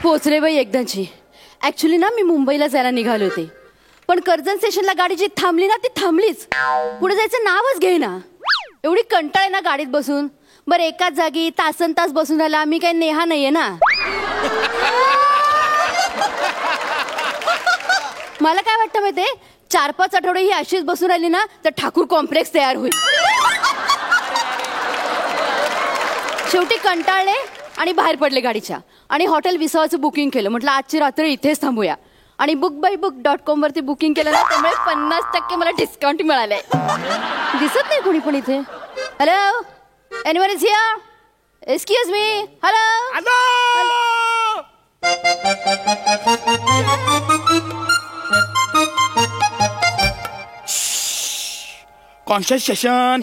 पोचले बाई एकदाची. ऍक्च्युली ना मी मुंबईला जायला निघाले होते, पण कर्जत स्टेशनला गाडी जी थांबली ना ती थांबलीच. पुढे जायचं नावच घेईना. एवढी कंटाळ आहे ना गाडीत बसून. बरं एकाच जागी तासन तास बसून राहिला. मी काही नेहा नाहीये ना. मला काय वाटतं माहितीये, 4-5 आठवडे ही अशीच बसून राहिली ना तर ठाकूर कॉम्प्लेक्स तयार होईल. शेवटी कंटाळले आणि बाहेर पडले गाडीच्या आणि हॉटेल विसावाचं बुकिंग केलं. म्हटलं आजची रात्र इथेच थांबूया. आणि bookbybook.com वरती बुकिंग केलं ना, त्यामुळे 50% मला डिस्काउंट मिळालंय. दिसत नाही कोणी पण इथे. Hello, anyone is here? Excuse me. Hello. Conscious session.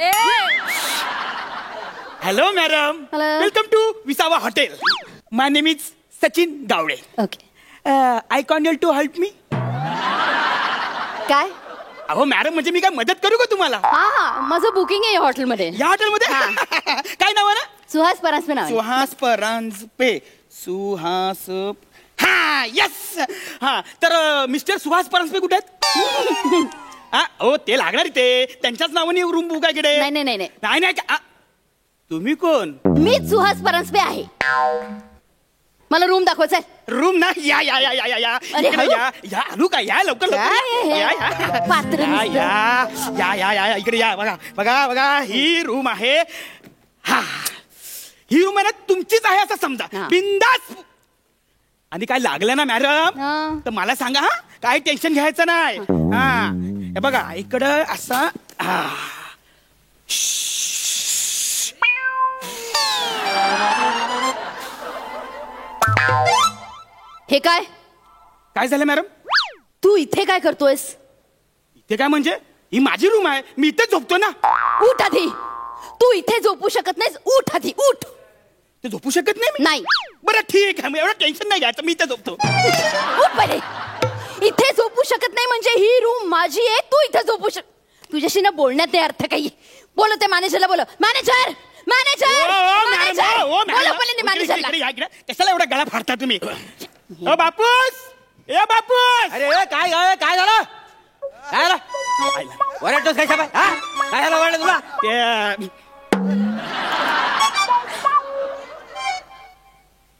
Hello madam, welcome to Visava hotel. My name is Sachin Gawade. Okay. I can to help me. काय? अहो मॅडम, म्हणजे मी काय मदत करू का तुम्हाला? हा, माझं बुकिंग आहे हॉटेलमध्ये. या हॉटेलमध्ये? काय नाव आहे ना? सुहास परांजपे नाव. सुहास परांजपे. सुहास. हा, यस. हा, तर मिस्टर सुहास परांजपे कुठे आहेत? हो, ते लागणार ते. त्यांच्याच नावाने रूम बुक आहे कडे. नाही नाही नाही नाही नाही. तुम्ही कोण? मी सुहास परांजपे आहे. मला रूम दाखवायचा. रूम ना? या या या या या या या आलू का? या लवकर लवकर या या या या इकडे या. बघा बघा बघा, ही रूम आहे. हा, ही रूम आहे ना तुमचीच आहे असं समजा. बिंदास. आणि काय लागलं ना मॅडम तर मला सांगा. हा, काय टेन्शन घ्यायचं नाही. हा, हे बघा इकडं असा. हे काय? काय झालं मॅडम? तू इथे काय करतोयस? इथे काय म्हणजे? ही माझी रूम आहे, मी इथे झोपतो ना. उठ आधी. तू इथे झोपू शकत नाहीस. उठ आधी, उठ. ते झोपू शकत नाही? नाही. बरं ठीक आहे, एवढं टेन्शन नाही घ्यायचं, मी इथे झोपतो. उठ पहिले. इथे झोपू शकत नाही म्हणजे ही रूम माझी आहे. तू इथे झोपू तुझ्याशी ना बोलण्यात नाही अर्थ काही. बोलते मॅनेजरला. बोल मॅनेजर. कशाला एवढा गळा फाडता तुम्ही? बापूस, ए बापूस. अरे काय झालं? काय झालं? ओरडतोस काय? काय झालं ओरडलं तुला?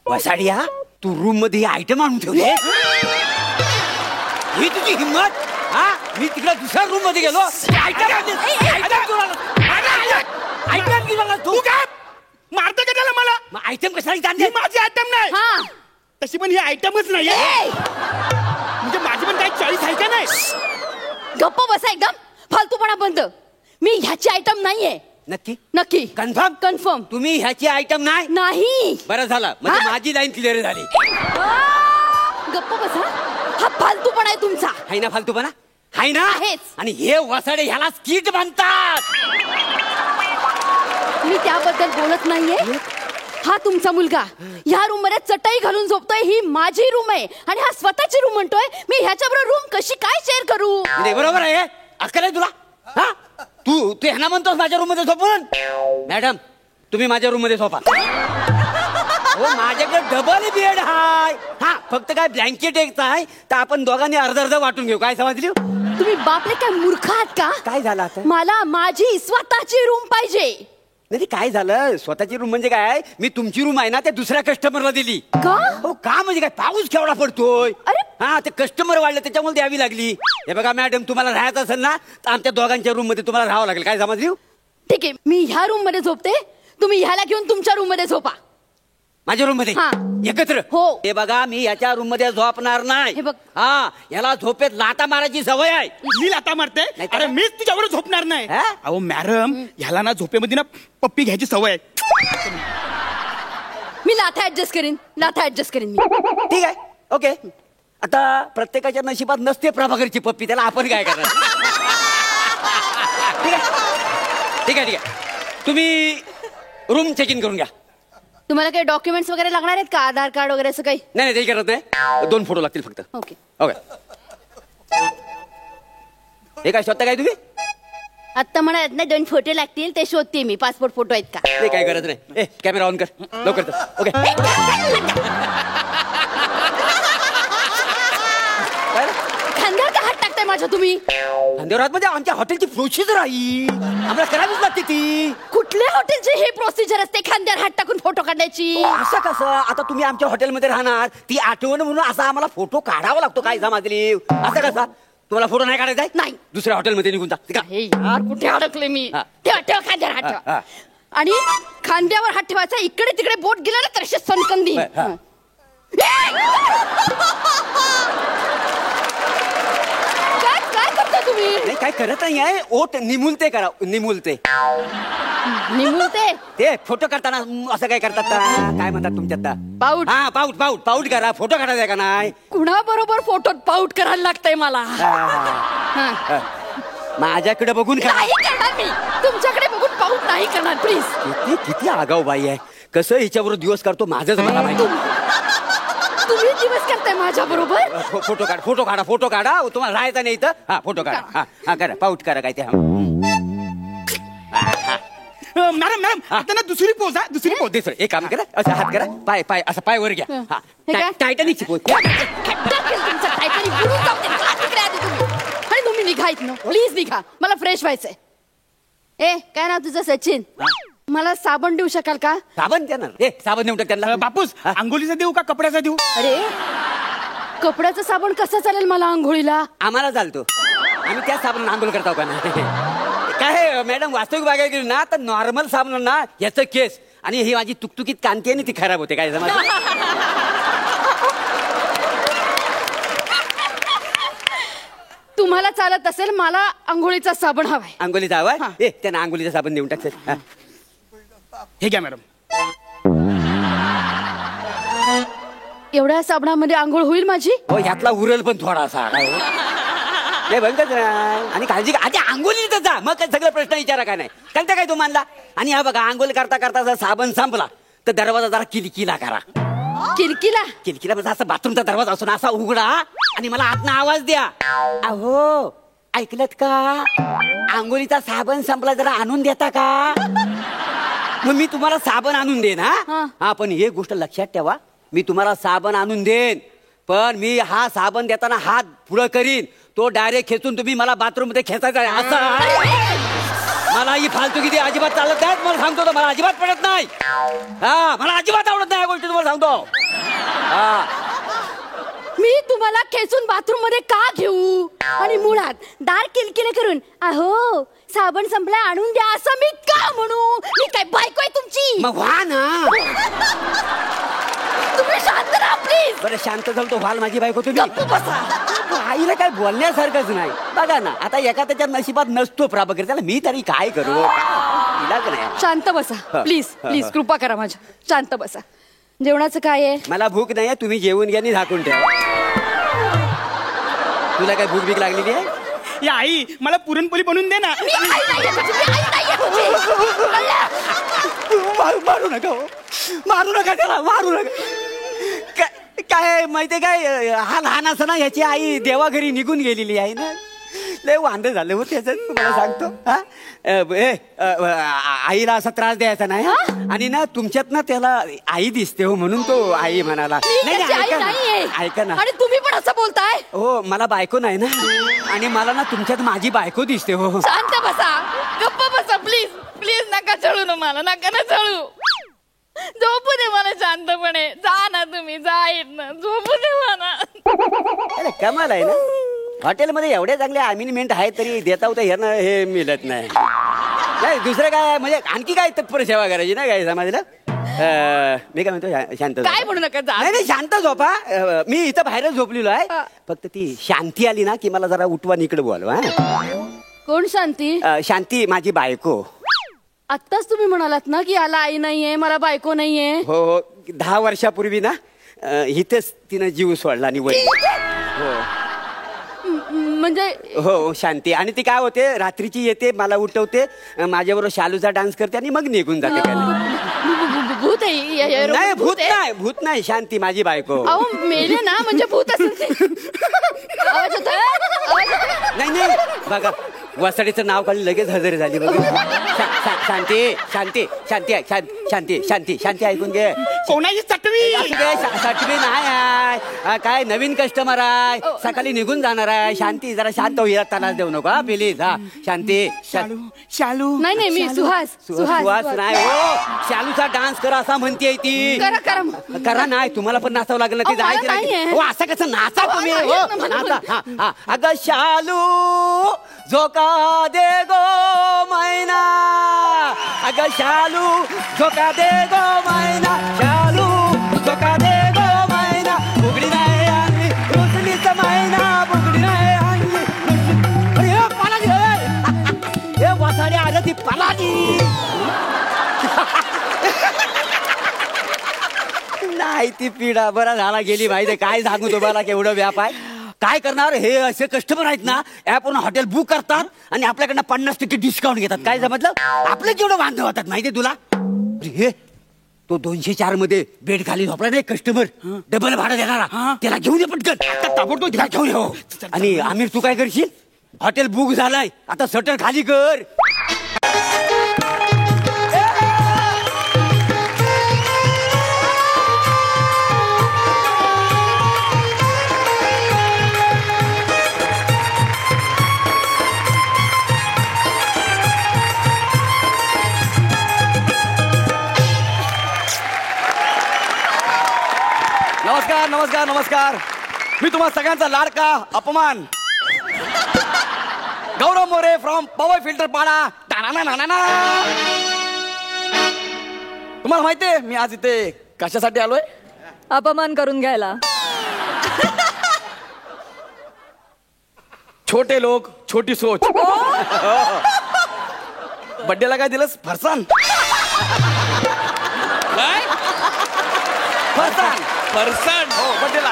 वसाडिया, तू रूम मध्ये आयटम आणून ठेवले? ही तुझी हिम्मत? हा, मी तिकडे दुसऱ्या रूम मध्ये गेलो. तू काय मारतो का त्याला? मला आयटम कशाला आणले? माझी आयटम नाही. तशी पण ही आयटमच नाही. म्हणजे माझी पण काही चॉईस आहे का नाही? गप्प बसा एकदम. फालतूपणा बंद. मी ह्याची आयटम नाहीये. नक्की? नक्की. कन्फर्म? कन्फर्म. तुम्ही ह्याची आयटम नाही? नाही. बरं झालं, म्हणजे माझी लाईन क्लिअर झाली. गप्प बसा. हा फालतूपणा आहे तुमचा. हाय ना फालतूपणा? हाय ना? आहेच. आणि हे वसाडे ह्याला स्किट म्हणतात. मी त्याबद्दल बोलत नाहीये. हा तुमचा मुलगा ह्या रूम मध्ये चटई घालून झोपतोय. ही माझी रूम आहे आणि हा स्वतःची रूम म्हणतोय. मी ह्याच्याबरोबर रूम कशी काय शेअर करू? बरोबर आहे. अक्कल आहे तुला? हा, तू ह्याना म्हणतोस माझ्या रूम मध्ये झोपून? मॅडम, तुम्ही माझ्या रूम मध्ये झोपा. हो, माझ्याकडे डबल बेड हाय. हा, फक्त काय ब्लँकेट एकच आहे, तर आपण दोघांनी अर्ध अर्ध वाटून घेऊ. काय समजली? तुम्ही बापरे काय मूर्ख आहात का? काय झालं आता? मला माझी स्वतःची रूम पाहिजे. नाही, काय झालं? स्वतःची रूम म्हणजे काय? मी तुमची रूम आहे ना त्या दुसऱ्या कस्टमरला दिली. का? हो, का म्हणजे काय? पाऊस केवढा पडतोय. अरे हा, ते कस्टमर वाढले त्याच्यामुळे द्यावी लागली. हे बघा मॅडम, तुम्हाला राहायचं असेल ना तर आमच्या दोघांच्या रूम मध्ये तुम्हाला राहावं लागेल. काय समजली? ठीक आहे, मी ह्या रूम मध्ये झोपते. तुम्ही ह्याला घेऊन तुमच्या रूम मध्ये झोपा. माझ्या रूम मध्ये एकत्र? हो. हे बघा, मी याच्या रूम मध्ये झोपणार नाही. हे बघ. हा, याला झोपेत लाता मारायची सवय आहे. मी लाता मारते? अरे मीच तुझ्यावर झोपणार नाही. अहो मॅडम, ह्याला ना झोपेमध्ये ना पप्पी घ्यायची सवय आहे. मी लाथा ऍडजस्ट करीन. मी. ठीक आहे, ओके. आता प्रत्येकाच्या नशिबात नसते प्रभाकरची पप्पी, त्याला आपण काय करणार? ठीक आहे. तुम्ही रूम चेक इन करून घ्या. तुम्हाला काही डॉक्युमेंट्स वगैरे लागणार आहेत का? आधार कार्ड वगैरे असं काही? नाही, ते करत नाही. 2 फोटो लागतील फक्त. ओके. हे काय शोधता काय तुम्ही? आता म्हणा 2 फोटो लागतील, ते शोधते मी. पासपोर्ट फोटो आहेत का? ते काय गरज नाही. कॅमेरा ऑन कर लवकर. ओके. माझ्या तुम्ही? खांद्यावर हात म्हणजे आमच्या हॉटेलची प्रोसिजर आहे, आम्हाला करावीच लागते ती. कुठल्या हॉटेलची ही प्रोसिजर असते खांद्यावर हात टाकून फोटो काढण्याची? असं कसं? आता तुम्ही आमच्या हॉटेलमध्ये राहणार, ती आठवण म्हणून असा आम्हाला फोटो काढावा लागतो काय समाजली? असं कसा? तुम्हाला फोटो नाही काढायचा? नाही. दुसऱ्या हॉटेलमध्ये निघून जा. हे यार, कुठे अडकले मी? हा. ठेवा ठेवा खांद्यावर हात ठेवा. हा. आणि खांद्यावर हात ठेवायचा, इकडे तिकडे बोट गेला ना तर अशी सनकंदी. हा. काय काय करता तुम्ही? नाही काय करत नाही आहे, ओठ निमुलते करा, निमुलते. निमुळते ते फोटो काढताना असं काय करतात का? काय म्हणतात तुमच्यात? पाऊट. हा पाऊट पाऊट पाऊट करा, फोटो काढायचा का नाही? कुणा बरोबर फोटोत पाऊट करायला लागतंय मला? हा. माझ्याकडे बघून करा. नाही करणार मी, तुमच्याकडे बघून पाऊट नाही करणार प्लीज. किती किती आगाऊ बाई आहे, कसं हिच्याबरोबर दिवस करतो माझंच मला माहिती. तुम्ही दिवस करताय माझ्या बरोबर? फोटो काढ, फोटो काढा, फोटो काढा. तुम्हाला राहायचं नाही इथं. हा फोटो काढा. हा हा करा, पाऊट करा काय ते. मॅडम मॅडम आता ना दुसरी पोज आहे, दुसरी पोज. दुसरं एक काम करा, असं हात करा, पाय पाय असं पाय वर घ्या. हा हे काय? टायटॅनिकची पोज. आणि तुम्ही निघा इथनं, प्लीज निघा, मला फ्रेश व्हायचंय. ए काय नाव तुझं? सचिन. मला साबण देऊ शकाल का? साबण देणार? ए साबण देऊन टाक त्यांना. बापूस, आंघोळीचा देऊ का कपड्याचा देऊ? अरे कपड्याचं साबण कसं चालेल मला आंघोळीला? आम्हाला चालतो, आम्ही त्या साबण आंघोळ करतो का नाही. काय मॅडम, वास्तविक बघायला गेली ना तर नॉर्मल साबण ना याचं केस आणि ही माझी तुकतुकीत कांती आहे ना ती खराब होते. काय समज? तुम्हाला चालत असेल, मला आंघोळीचा साबण हवाय. आंघोळीचा हवा? ए त्यांना आंघोळीचा साबण देऊन टाक. हे घ्या मॅडम. एवढ्या साबणामध्ये आंघोळ होईल माझी? हो ह्यातला उरल पण थोडासा. नाही बघत नाही. आणि काळजी आधी आंघोळीचं जा, मग काय सगळं प्रश्न विचारा काय नाही. कळतं काय तुम्हाला? आणि हा बघा, आंघोळ करता करता जर साबण संपला तर दरवाजा जरा किलकिला करा. किलकिला? किलकिला म्हणजे असं बाथरूमचा दरवाजा असून असा उघडा आणि मला आतनं आवाज द्या. अहो ऐकलत का? आंघोळीचा साबण संपला, जरा आणून देता का? मग मी तुम्हाला साबण आणून देईन. हा पण एक गोष्ट लक्षात ठेवा, मी तुम्हाला साबण आणून देईन, पण मी हा साबण देताना हात पुढं करीन, तो डायरेक्ट खेचून तुम्ही मला बाथरूम मध्ये खेचायचा आहे. असं मला ही फालतू किती अजिबात चालत नाही. मला सांगतो तर मला अजिबात पडत नाही. हा मला अजिबात आवडत नाही या गोष्टी, तुम्हाला सांगतो. हा मी तुम्हाला खेचून बाथरूम मध्ये का घेऊ? आणि मुळात दार किलकिले करून अहो साबण संपला आणून द्या असं मी का म्हणू? मी काय बायको आहे तुमची? मग व्हा ना. तुम्ही शांत राहा प्लीज. बरं शांत झालं तो व्हाल माझी बायको तुम्ही. गप्प बसा. आईला काय बोलण्यासारखंच नाही. बघा ना आता एका त्याच्या नशिबात नसतो प्राबकर, त्याला मी तरी काय करू? नाही. शांत बसा प्लीज, प्लीज कृपा करा माझ्या. शांत बसा. जेवणाचं काय आहे? मला भूक नाही, तुम्ही जेवून घ्या आणि झाकून ठेवा. तुला काय भूक भीक लागलेली आहे? या आई मला पुरणपोळी बनवून दे ना. मारू नका, मारू नका त्याला, मारू नका. काय माहितीये काय, हा लहान असताना ह्याची आई देवा घरी निघून गेलेली आहे ना. लय वांद झालं हो त्याचं, तुम्हाला सांगतो. आईला असा त्रास द्यायचा नाही. आणि ना तुमच्यात ना त्याला आई दिसते हो, म्हणून तो आई म्हणाला. नाही ऐका ना. आणि तुम्ही पण असं बोलताय? हो मला बायको नाही ना, आणि मला ना तुमच्यात माझी बायको दिसते हो. शांत बसा, गप्प बसा प्लीज, प्लीज नका चळू ना मला, नका ना चळू. झोपू दे मला शांतपणे. जा ना तुम्ही, जा येत ना, झोपू दे मला. अरे कमाल आहे ना, हॉटेलमध्ये एवढे चांगले अमेंडमेंट आहे तरी देता होता ह्यांना हे मिळत नाही. नाही दुसरं काय म्हणजे आणखी काय तत्पर सेवा करायची ना काय समाजाला. मी काय म्हणतो शांत काय म्हणू नका. नाही शांत झोपा. मी इथं बाहेरच झोपलेलो आहे, फक्त ती शांती आली ना की मला जरा उठवा इकडे बोलवा. कोण शांती? शांती माझी बायको. आत्ताच तुम्ही म्हणालात ना की याला आई नाहीये, मला बायको नाहीये. हो हो 10 वर्षापूर्वी ना इथेच तिनं जीव सोडला आणि वय. हो म्हणजे हो शांती. आणि ती काय होते, रात्रीची येते, मला उठवते, माझ्याबरोबर शालूचा डान्स करते आणि मग निघून जाते. भूत आहे? नाही भूत नाही, भूत नाही, शांती माझी बायको. अहो मेले ना, म्हणजे भूत असेल. आवाज होतोय? नाही नाही बघा, वसाडीचं नाव काढून लगेच हजेरी झाली बघा. शांती शांती शांती शांती शांती शांती ऐकून घे. कोणाची चटवी सटवी नाही आहे काय नवीन कस्टमर आहे सकाळी निघून जाणार आहे शांती जरा शांत होईल त्रास देऊ नको हा प्लीज हा शांती शालू शालू नाही नाही मी सुहास सुहास नाही हो शालूचा डान्स करा असं म्हणते ती करा करा करा नाही तुम्हाला पण नाचावं लागलं ना ते अहो, मला जायचं नाहीये. नाही हो असं कसं नाचा तुम्ही नाही हो येत ना मला नाचा हा हा अगं शालू झोका दे गो मैना अगं शालू झोका दे गो मैना शालू झोका दे गो मैना बुगडी नाही आणली रुसलीच मैना बुगडी नाही आणली अरे हे पालाजी हे वासाडी आलं ती पालाजी नाही ती पिढा बरा झाला गेली माहिती काय सांगू तुम्हाला केवढं व्याप आहे काय करणार हे असे कस्टमर आहेत ना ऍपवरून हॉटेल बुक करतात आणि आपल्याकडनं 50% डिस्काउंट घेतात काय समजलं आपलं केवढं वांधव होतात माहितीये तुला हे तो 204 मध्ये बेड खाली झोपला नाही कस्टमर डबल भाडं देणारा त्याला घेऊन ये पटकन ताबडतोब तिला घेऊन येऊ आणि आमिर तू काय करशील हॉटेल बुक झालाय आता शटर खाली कर नमस्कार नमस्कार नमस्कार मी तुम्हा सगळ्यांचा लाडका अपमान गौरव मोरे फ्रॉम पॉवर फिल्टर पाडा तुम्हाला माहितीये मी आज इथे कशासाठी आलोय अपमान करून घ्यायला छोटे लोक छोटी सोच बड्डेला काय दिलंस फरसान फरसान फरसाण हो बड्डेला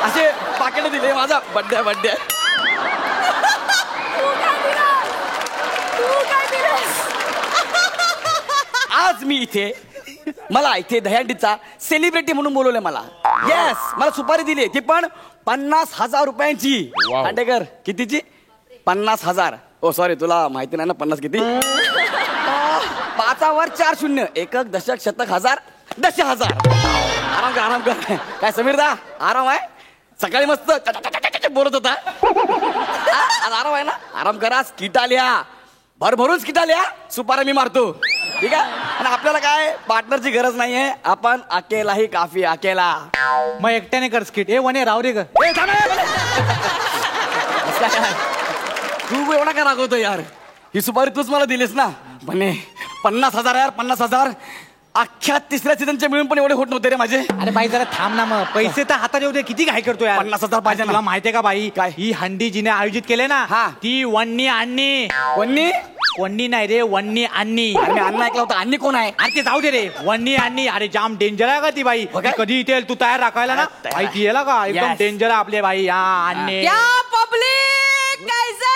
असे पाकिट दिले माझा बड्डे बड्डे आज मी इथे मला इथे दहीहंडीचा सेलिब्रिटी म्हणून बोलवलंय मला येस मला सुपारी दिली ती पण 50,000 रुपयांची खांडेकर कितीची 50,000 ओ सॉरी तुला माहिती नाही ना 50 किती 5वर 4 शून्य एकक दशक शतक हजार 10,000 आराम कर आराम कर काय समीर दा आराम आहे सकाळी मस्त बोलत होता आज आराम आहे ना आराम करा स्किटा लिहा भरभरून स्किटा लिहा सुपारा मी मारतो ठीक आहे आणि आपल्याला काय पार्टनरची गरज नाहीये आपण अकेलाही काफी अकेला मग एकट्याने कर स्किट ए वने राव रे ग ए, थांब ए, बोले. असं काय? तू एवढा काय रागवतो यार ही सुपारी तूच मला दिलीस ना म्हणे 50,000 यार 50,000 अख्ख्या तिसऱ्या सीझनचे मिळून पण एवढे होत नव्हते रे माझे अरे बाई जरा थांब ना मग पैसे तर हातात येऊ दे किती घाई करतो यार 50,000 पाहिजे ना. तुला माहितीये का बाई काय? ही हंडी जिने आयोजित केले ना हा. ती वन्नी आणणी कोणी वन्नी नाही रे वन्नी आणणी अरे मी अन्न ऐकलं होतं अन्नी कोण आहे अरे ते जाऊ दे रे वन्नी आणणी अरे जाम डेंजर आहे का ती बाई हो काय? ती कधी इथे तू तयार राखायला ना तयार. माहिती आहे का एकदम Yes. डेंजर आहे आपले बाई हा आणणे क्या पब्लिक कैसे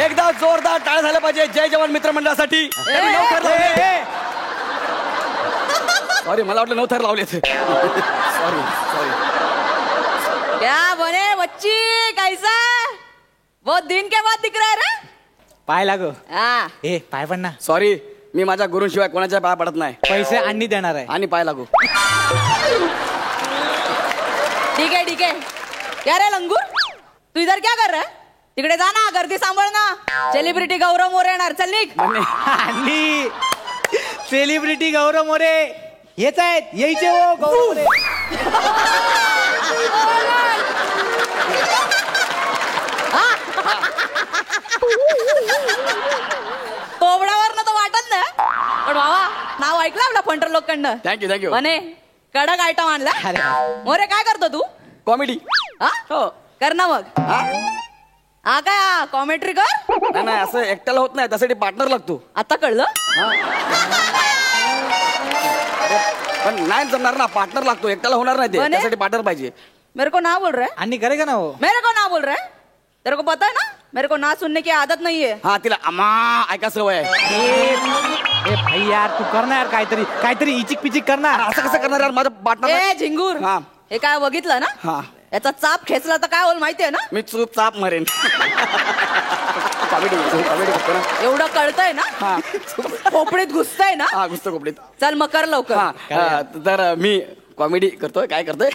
एकदा जोरदार टाळ्या झाल्या पाहिजे जय जवान मित्र मंडळासाठी सॉरी मला वाटलं 9 थर लावले सॉरी सॉरी क्या बने बच्ची कैसा बहुत दिन के बाद दिख रहा है रे पाय लाग हाँ ए पाय पण ना सॉरी मी माझ्या गुरूंशिवाय कोणाच्या पाया पडत नाही पैसे आणणी देणार आहे आणि पाय लागू ठीक है क्या रे लंगूर तू इधर क्या कर रहा है तिकडे जा ना गर्दी सांभाळ ना सेलिब्रिटी गौरव मोरे येणार चल निघ आणि सेलिब्रिटी गौरव मोरे हेच आहेत यायचे हो गौरव मोरे कोबडावर तर वाटत ना पण बाबा नाव ऐकलं आपल्या फंटर लोकांना थँक्यू थँक्यू म्हणे कडक आयटम आणला मोरे काय करतो तू कॉमेडी हा हो कर ना मग हा काय कॉमेंट्री कर नाही नाही असं एकट्याला होत नाही त्यासाठी पार्टनर लागतो आता कळलं पण नाही जमणार ना पार्टनर लागतो एकट्याला होणार नाही ते बने? त्यासाठी पार्टनर पाहिजे मेरे को ना बोल रहा है आणि करे का ना हो मेरे को ना बोल रहा है तेरे को पता है ना मेरे को ना सुनने की आदत नहीं है. हा तिला अमा ऐका सवय आहे. ए भाई यार तू कर ना यार काहीतरी इचिक पिचिक कर ना. असं कसं करणार यार माझं पार्टनर. ए झिंगूर, हा. हे काय बघितलं ना? हा. याचा चाप खेचला तर काय होईल माहितीये ना? मी चूप चाप मरेन. कॉमेडी करतो ना. एवढं कळतंय ना? हा. खोपडीत घुसतंय ना? हा घुसतो कोपडीत. चल मग कर लवकर. हा तर मी कॉमेडी करतोय. काय करतोय?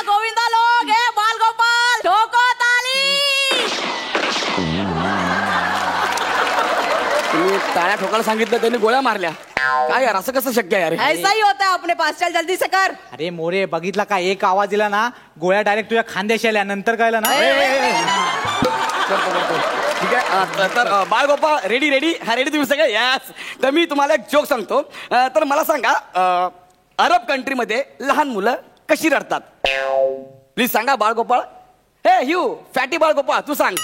गोविंदा लोग हे बाल गोपाल ठोको ताली. तुम्ही टाळ्या ठोकायला सांगितलं त्यांनी गोळ्या मारल्या. काय यार असं कसं शक्य आहे यार? ऐसा ही होता है अपने पास. चल जल्दी से कर. अरे मोरे बघितला का एक आवाज दिला ना गोळ्या डायरेक्ट तुझ्या खांद्याशी आल्या नंतर कळलं ना. करतो. ठीक आहे तर बाळगोपाळ रेडी हा रेडी तुम्ही सगळे यस. तर मी तुम्हाला एक जोक सांगतो. तर मला सांगा अरब कंट्रीमध्ये लहान मुलं कशी रडतात? प्लीज सांगा बाळगोपाळ. हे ह्यू फॅटी बाळगोपाळ तू सांग.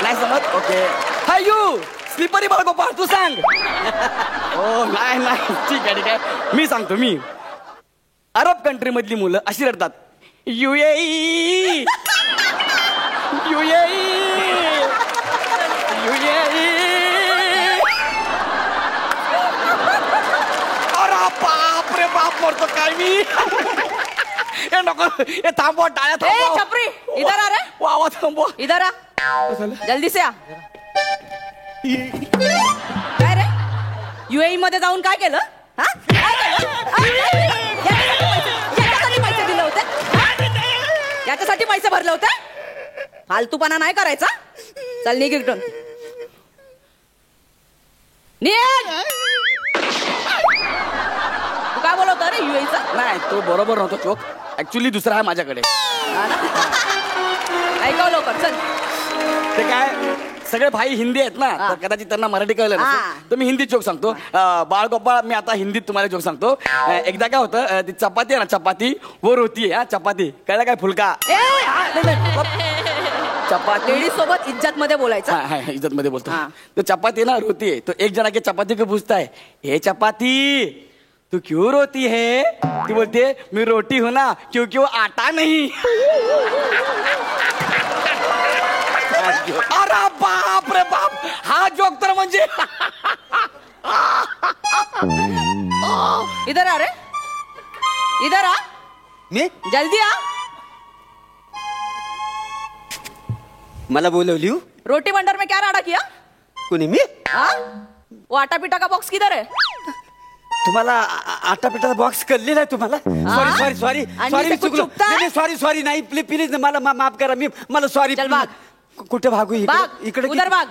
नाही समज ओके. हाय यू स्लिपरी बाळगोपाळ तू सांग. हो नाही ठीक आहे मी सांगतो. मी अरब कंट्री मधली मुलं अशी रडतात. UAE अरे बाप रे बाप मरतो काय मी. हे नको हे थांबवा टाळ्या थांबवा. छपरी इधर आ रे. वा थांबवा. इधर आ. जल्दी से आ. काय रे UAE मध्ये जाऊन काय केलं? हा? काय केलं? याच्यासाठी पैसे दिले होते? याच्यासाठी पैसे भरले होते? फालतूपणा नाही करायचा. चल निघ इकडून. निघ. तू काय बोलवतो रे UAE चा? नाही तो बरोबर नव्हता चोक. ऍक्च्युली दुसरा आहे माझ्याकडे. ऐकाव लवकर चल. ते काय सगळे भाई हिंदी आहेत ना तर कदाचित त्यांना मराठी कळलं नसेल तर मी हिंदी जोक सांगतो. बाळगोपाळ मी आता हिंदीत तुम्हाला जोक सांगतो. एकदा काय होतं ती चपाती आहे ना चपाती वो रोती आहे. चपाती कळलं काय फुलका. चपाती लेडीज सोबत इज्जत मध्ये बोलायचं. हाँ इज्जत मध्ये बोलतो. तो चपाती ना रोती है तो एक जना के चपाती को पूछता है हे चपाती तू क्यों रोती है? ती बोलते मैं रोटी हूं ना क्योंकि वो आटा नहीं. अरे बाप रे बाप हा जोक तर म्हणजे. इधर आ रे. इधर आ. मी जल्दी आ. मला बोलवली हो? रोटी भंडार में क्या राडा किया? कोणी मी? हाँ? वो आटा पीटा का बॉक्स किधर है? तुम्हाला आटा पिठाचा बॉक्स कळलेला आहे तुम्हाला? सॉरी आणि ते कुठं चुकतं? सॉरी नाही प्लीज मला माफ करा. मला सॉरी. चल भाग. कुठे भागू? भाग. इकडे उधर भाग.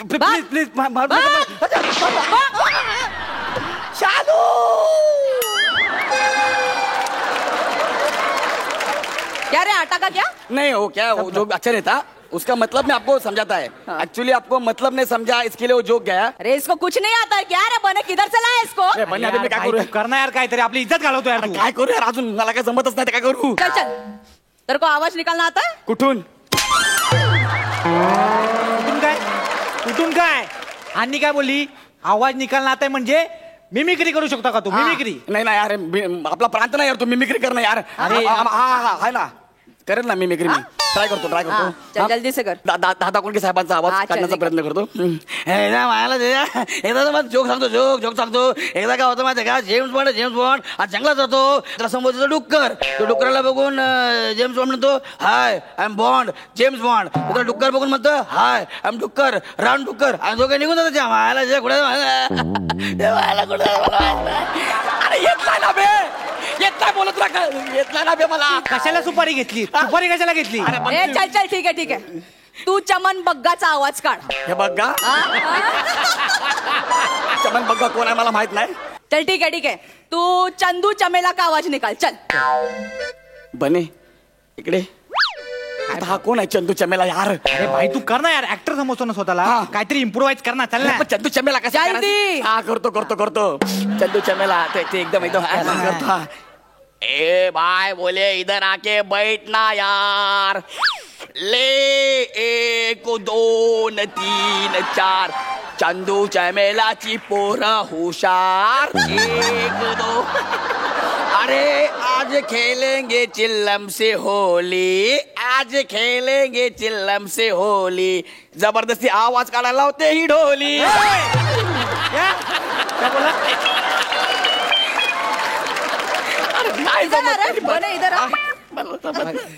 प्लीज चालू. क्या रे आटा का क्या? नहीं हो क्या वो जोक अच्छा नहीं था. उसका मतलब मैं आपको समझाता है. एक्चुअली आपको मतलब नहीं समझा इसके लिए वो जोक गया. अरे इसको कुछ नहीं आता है क्या रे बने किधर से लाया इसको? अरे बन्या, अभी मैं क्या करूं? करना यार काहीतरी आपली इज्जत घालवतो यार तू. काय करू यार अजून मला काय जमतच नाही. काय करू? चल चल. तेरे को आवाज निकालना आता है? कुठून? कुठून काय आणि काय बोलली? आवाज निकालना आता म्हणजे मिमिक्री करू शकता का तू? मिमिक्री नाही ना यार आपला प्रांत नाही यार तू मिमिक्री करणं यार. अरे हा आहे ना करेल ना मिमिक्री मी. ट्राय करतो चल जल्दी से कर. दादा कोणके साहेबांचा आवाज चल, काढण्याचा निघ. प्रयत्न करतो. एकदा मला जोक सांगतो. एकदा काय होतं माहिती का जेम्स बॉन्ड आज जंगलात जातो. त्याला समोर डुक्कर. तो डुक्कराला बघून जेम्स बॉन्ड म्हणतो hi I am Bond James Bond. त्याला डुक्कर बघून म्हणतो हाय आय एम डुक्कर राऊंड डुक्कर. आणि दोघे निघून जातो. येत नाही ना बे येत नाही बोलत तुला येत नाही ना बे मला. कशाला सुपारी घेतली? सुपारी कशाला घेतली? ए चल ठीक है. तू चमन बग्गाचा आवाज काढ. हे बघा चमन बघा कोण आहे मला माहित नाही. चल ठीक है. तू चंदू चमेला का आवाज निकाल. चल. बने इकडे. आता हा कोण आहे चंदू चमेला यार? अरे भाई तू कर ना यार. ऍक्टर समजतो ना स्वतःला. काहीतरी इम्प्रोवाइज कर ना. चल ना. चंदू चमेला कसा जल्दी. हा करतो चंदू चमेला ते एकदम करतो. ए भाई बोले इधर आके बैठना यार. ले 1 2 3 4 चंदू चमेलाची पोरं हुशार. 1 2 अरे आज खेलेंगे चिल्लम से होली, आज खेलेंगे चिल्लम से होली, जबरदस्ती आवाज काढायला लावते ही ढोली. काय अरे, बने इधर आ.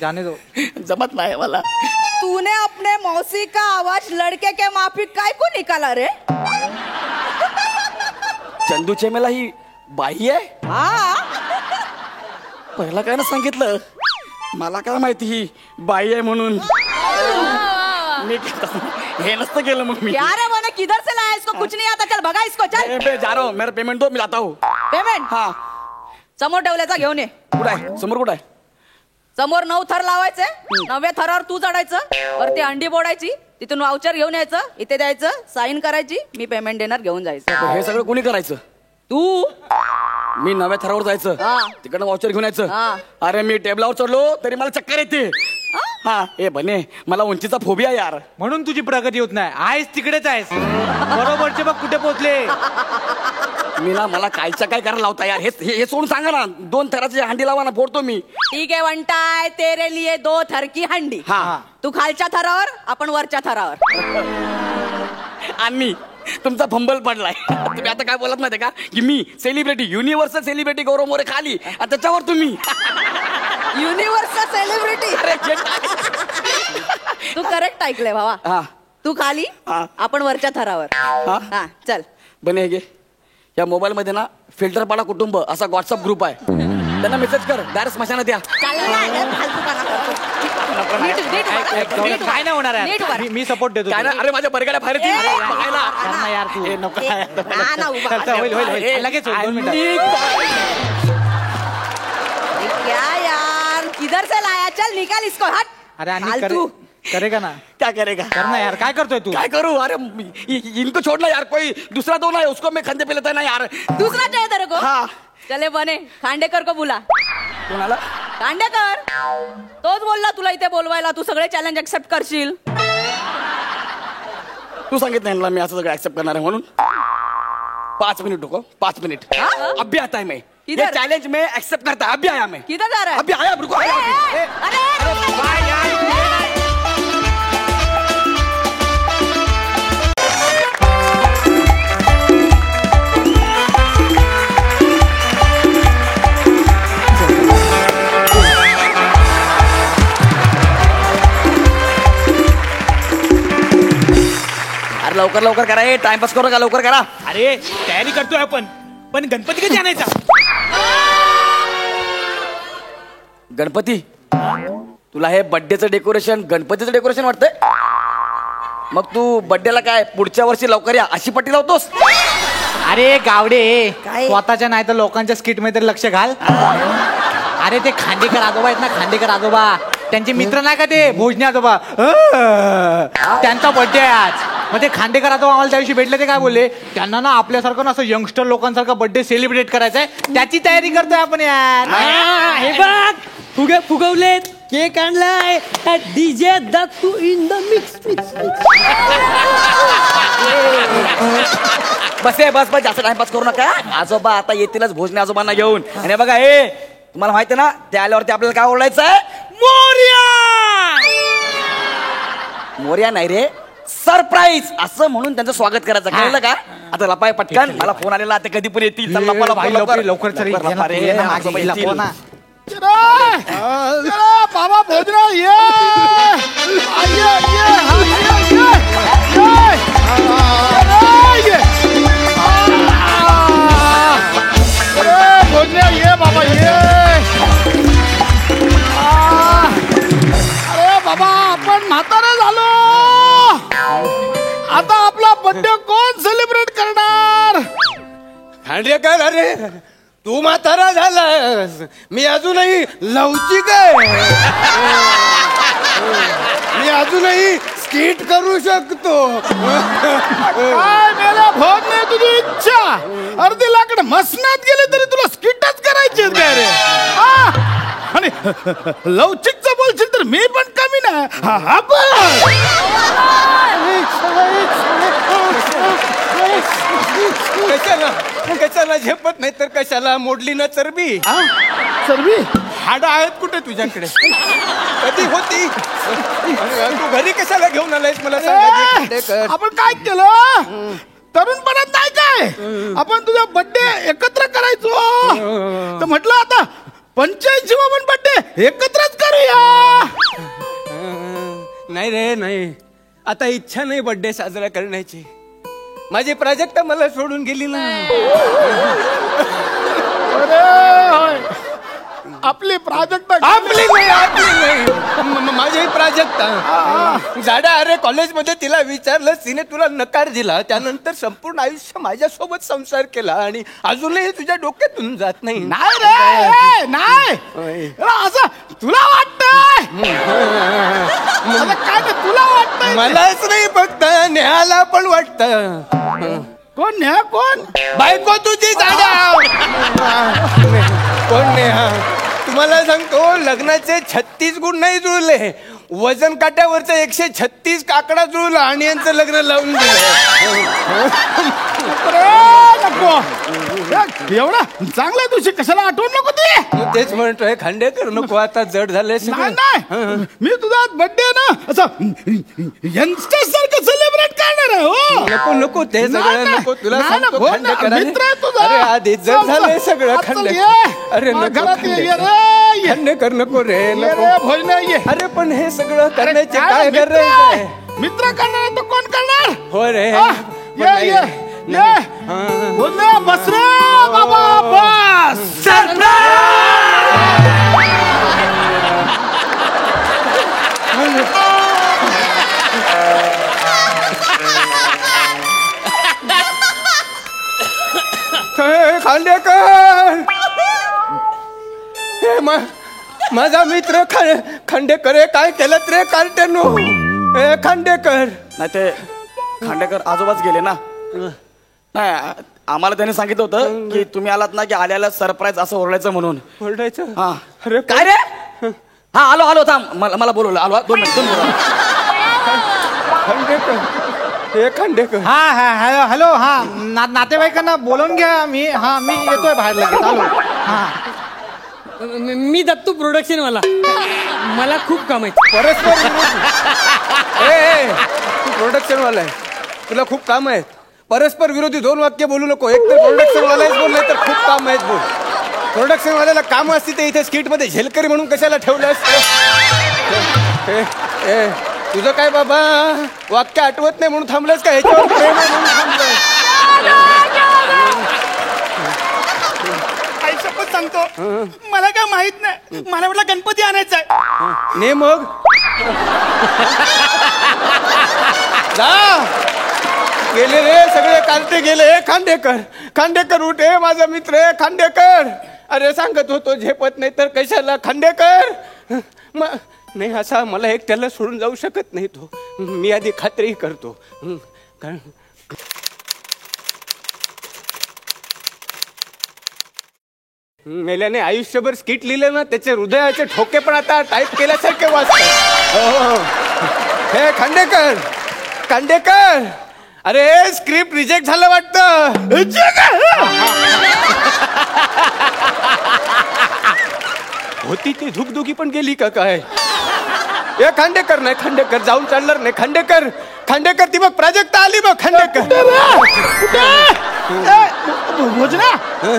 जाने दो. जमत नाही मला. तूने अपने मौसी का आवाज लड़के के माफिक काय को निकाला रे? चंदू चेमेला ही बाई आहे. हा पहिला काय ना सांगितलं, मला काय माहिती ही बाई आहे म्हणून. मी हे नसतं केलं मग मी. क्या रे बने, किधर से लाया इसको? कुछ नहीं आता. चल भगा इसको. चल मैं जा रहा हूँ, मेरा पेमेंट दो, मी जाता हूँ. पेमेंट हा समोर ठेवल्याचा घेऊन ये. कुठं आहे? समोर कुठं आहे? समोर 9 थर लावायचे. 9व्या थरावर तू चढायचं, वरती अंडी बोडायची, तिथून वाउचर घेऊन यायचं, इथे द्यायचं, साईन करायची, मी पेमेंट देणार, घेऊन जायचं. हे सगळं कोणी करायचं? तू मी नव्या थरावर जायचं, हा. तिकडनं वाउचर घेऊन यायचं. हा. अरे मी टेबलावर चढलो तरी मला चक्कर येते. हा हे बने, मला उंचीचा फोबिया यार. म्हणून तुझी प्रगती होत नाही. आहेस तिकडेच आहेस. बरोबरचे बघ कुठे पोहोचले. मी ना, मला कायच्या काय करायला लावता यार. हे सोडून सांगा ना, 2 थराची हंडी लावा ना, फोडतो मी. ठीक आहे वंटाय, तेरे लिए 2 थर की हंडी. हा. तू खालच्या थरावर, आपण वरच्या थरावर. आणि तुमचा फंबल पडलाय. तुम्ही आता काय बोलत माहितीये का, की मी सेलिब्रिटी, युनिव्हर्सल सेलिब्रिटी गौरव मोरे खाली, आणि त्याच्यावर तुम्ही. Universal celebrity. अरे जे तू करेक्ट ऐकलंय हा. भावा. तू खाली, हा. आपण वरच्या थरावर. हा. हा चल. बने घे, या मोबाईल मध्ये ना फिल्टर पाडा कुटुंब असा व्हॉट्सअप ग्रुप आहे, त्यांना मेसेज कर, डायरेक्ट स्मशानात या. काय नाही होणार नीट आहे. उभा. मी सपोर्ट देतो. काय ना, अरे माझ्या बरगाड्या बाहेर येतील. ए, बघायला. कर ना यार तू. नको. ना, ना, उभा. चल, चल, होईल, होईल, होईल. ए, लगेच होईल, 2 मिनिटं. क्या यार, किधर से लाया? चल निकाल इसको. हट. अरे आणि फालतू. करेगा ना. क्या करेगा? कर ना यार. काय करतोय तू? काय करू? अरे इनको छोड़ना यार, कोई दूसरा दो ना है, उसको मैं खंदे पे लेता है ना यार. दूसरा चाहिए तेरे को? हाँ. चले बने, खांडेकर को बुला. कोणाला? खांडेकर तोच बोलला तुला इथे बोलवायला. तू सगळे चॅलेंज एक्सेप्ट करशील. तू सांगितलं ना मी असं सगळं ऍक्सेप्ट करणार आहे म्हणून. 5 मिनट रुको, 5 मिनट. हाँ? अभी आता है मैं. किधर? ये चैलेंज में एक्सेप्ट करता है. अभी आया मैं. किधर जा रहा है? अभी आया, रुको. आया अभी. अरे अरे लवकर लवकर करा, हे टाइमपास करू का, लवकर करा. अरे तयारी करतोय आपण, पण गणपती कधी आणायचा? गणपती, तुला हे बर्थडेचं डेकोरेशन गणपतीचं डेकोरेशन वाटतंय? मग तू बर्थडेला काय पुढच्या वर्षी लवकर या अशी पट्टी लावतोस? अरे गावडे, काय? स्वतःच्या नाही तर लोकांच्या स्किट मध्ये तरी लक्ष घाल. अरे ते खांडेकर आजोबा आहेत ना, खांडेकर आजोबा, त्यांचे मित्र नाही का ते भोजने आजोबा, त्यांचा बर्थडे आहे आज. मग ते खांडेकर आजोबा आम्हाला त्या दिवशी भेटले. ते काय बोलले, त्यांना ना आपल्यासारखं ना असं यंगस्टर लोकांसारखा बर्थडे सेलिब्रेट करायचा आहे, त्याची तयारी करतोय आपण यार. हे बघ, फुगे फुगवलेत, केक आणलाय, DJ Dattu in the mix. बस जास्त टाइमपास करू नका. आजोबा आता येतीलच भोजने आजोबांना घेऊन. आणि बघा हे, तुम्हाला माहिती ना, त्या आल्यावरती आपल्याला काय ओरडायचं आहे? मोरया. मोरया नाही रे, सरप्राईज असं म्हणून त्यांचं स्वागत करायचं. कळलं का? आता लपाय पटकन, मला फोन आलेला, ते कधी पण येतील. चल, लपा, लपा, लवकर लवकर चल, लवकर लपा रे, ये ना, आजोबा मागे येतील. लपव ना. बाबा भोजराव ये. भोजराव ये बाबा ये. अरे बाबा, आपण म्हातारे झालो. आता आपला बर्थडे कोण सेलिब्रेट करणार? खांडेकर, अरे तू म्हातारा झालास, मी अजूनही लवचिक आहे. मी अजूनही स्किट करू शकतो. काय मेला भोग नाही तुझी इच्छा. अर्धी लाकड मसनात गेली तरी तुला स्किटच करायची काय रे? आणि लवचिकचं बोलशील तर मी पण कमी नाही. हा कशाला कशाला झेपत नाही तर कशाला मोडली ना चरबी चरबी हाडं आहेत कुठे तुझ्याकडे कधी होती तू घरी कशाला घेऊन आलायस मला सांगायचं. आपण काय केलं तरुणपणात नाही काय आपण तुझा बर्थडे एकत्र करायचो तर म्हटलं आता 85वा पण बर्थडे एकत्रच करूया. नाही रे नाही आता इच्छा नाही बर्थडे साजरा करण्याची. माझी प्राजक्ता मला सोडून गेली ना. आपली प्राजक्ता आपली नाही माझी प्राजक्ता जाडा. अरे कॉलेजमध्ये तिला विचारलं तिने तुला नकार दिला. त्यानंतर संपूर्ण आयुष्य माझ्यासोबत संसार केला आणि अजूनही तुझ्या डोक्यातून जात नाही. नाही रे नाही असं तुला वाटतंय काय नाही तुला वाटतंय मलाच नाही फक्त नेहाला पण वाटत. कोण नेहा कोण बायको तुझी जाडा. कोण नेहा तुम्हाला सांगतो लग्नाचे 36 गुण नाही जुळले. वजन काट्यावरचं 136 काकडा जुळला आणि यांचं लग्न लावून दिलं. नको एवढा चांगल्या दिवशी कशाला आठवण नको ते. तेच म्हणतोय खांडेकर नको आता जड झालंय सगळं. नाही मी तुझा बर्थडे ना असं यंगस्टर सारखं सेलिब्रेट करणार आहे. हो नको नको ते सगळं नको तुला सांगतो खांडेकर. मित्र आहे तुझा. अरे आधी जड झालंय सगळं खांडेकर. अरे नको खांडेकर नको रे नको भोजन ये. अरे पण हे सगळं करण्याचे काय गरज आहे. मित्र करणार तो कोण करणार. हो रे ये ये ये बोल बस रे बाबा बस. खांडेकर हे माझा मित्र खांडेकर काय केलं रे कार्टेनो. हे खांडेकर नाही ते खांडेकर आजोबाच गेले ना. नाही आम्हाला त्यांनी सांगितलं होतं की तुम्ही आलात ना की आल्याला सरप्राईज असं ओरडायचं म्हणून. ओरडायचं हा अरे काय रे. हा आलो आलो थांब मला बोलवलं आलो 2 मिनिट. खांडेकर हे खांडेकर हा हा हॅलो हॅलो हा नातेवाईकांना बोलवून घ्या. मी येतोय बाहेर लगेच आलो. हा मी दत्तू प्रोडक्शन वाला. मला खूप काम आहे. परस्पर तू प्रोडक्शन वाला आहे तुला खूप काम आहेत. परस्पर विरोधी 2 वाक्य बोलू नको. एक तर प्रोडक्शन वालाच बोलले तर खूप काम आहेत बोल. प्रोडक्शन वाल्याला काम असते ते इथे स्किट मध्ये झेलकरी म्हणून कशाला ठेवलं. तुझं काय बाबा वाक्य आठवत नाही म्हणून थांबलंस का. ह्याच्यावर प्रेम आहे म्हणून थांबलंय. शपथ सांगतो मला काय माहित नाही. मला म्हटलं गणपती आणायचा आहे. ने मग जा गेले रे सगळे कार्टे गेले. खांडेकर उठे माझा मित्र आहे खांडेकर. अरे सांगत होतो झेपत नाही तर कशाला. खांडेकर नाही असा मला एकट्याला सोडून जाऊ शकत नाही तो. मी आधी खात्री करतो. मेल्याने आयुष्यभर स्किट लिहिलं ना त्याचे हृदयाचे ठोके पण आता टाईप केल्यासारखे वाचतात. हे खांडेकर अरे स्क्रिप्ट रिजेक्ट झालं वाटतं. होती ती धुकधुकी पण गेली का काय. हे खांडेकर नाही खांडेकर जाऊन चालणार नाही. खांडेकर ती बघ प्राजक्ता आली बघ. खांडेकर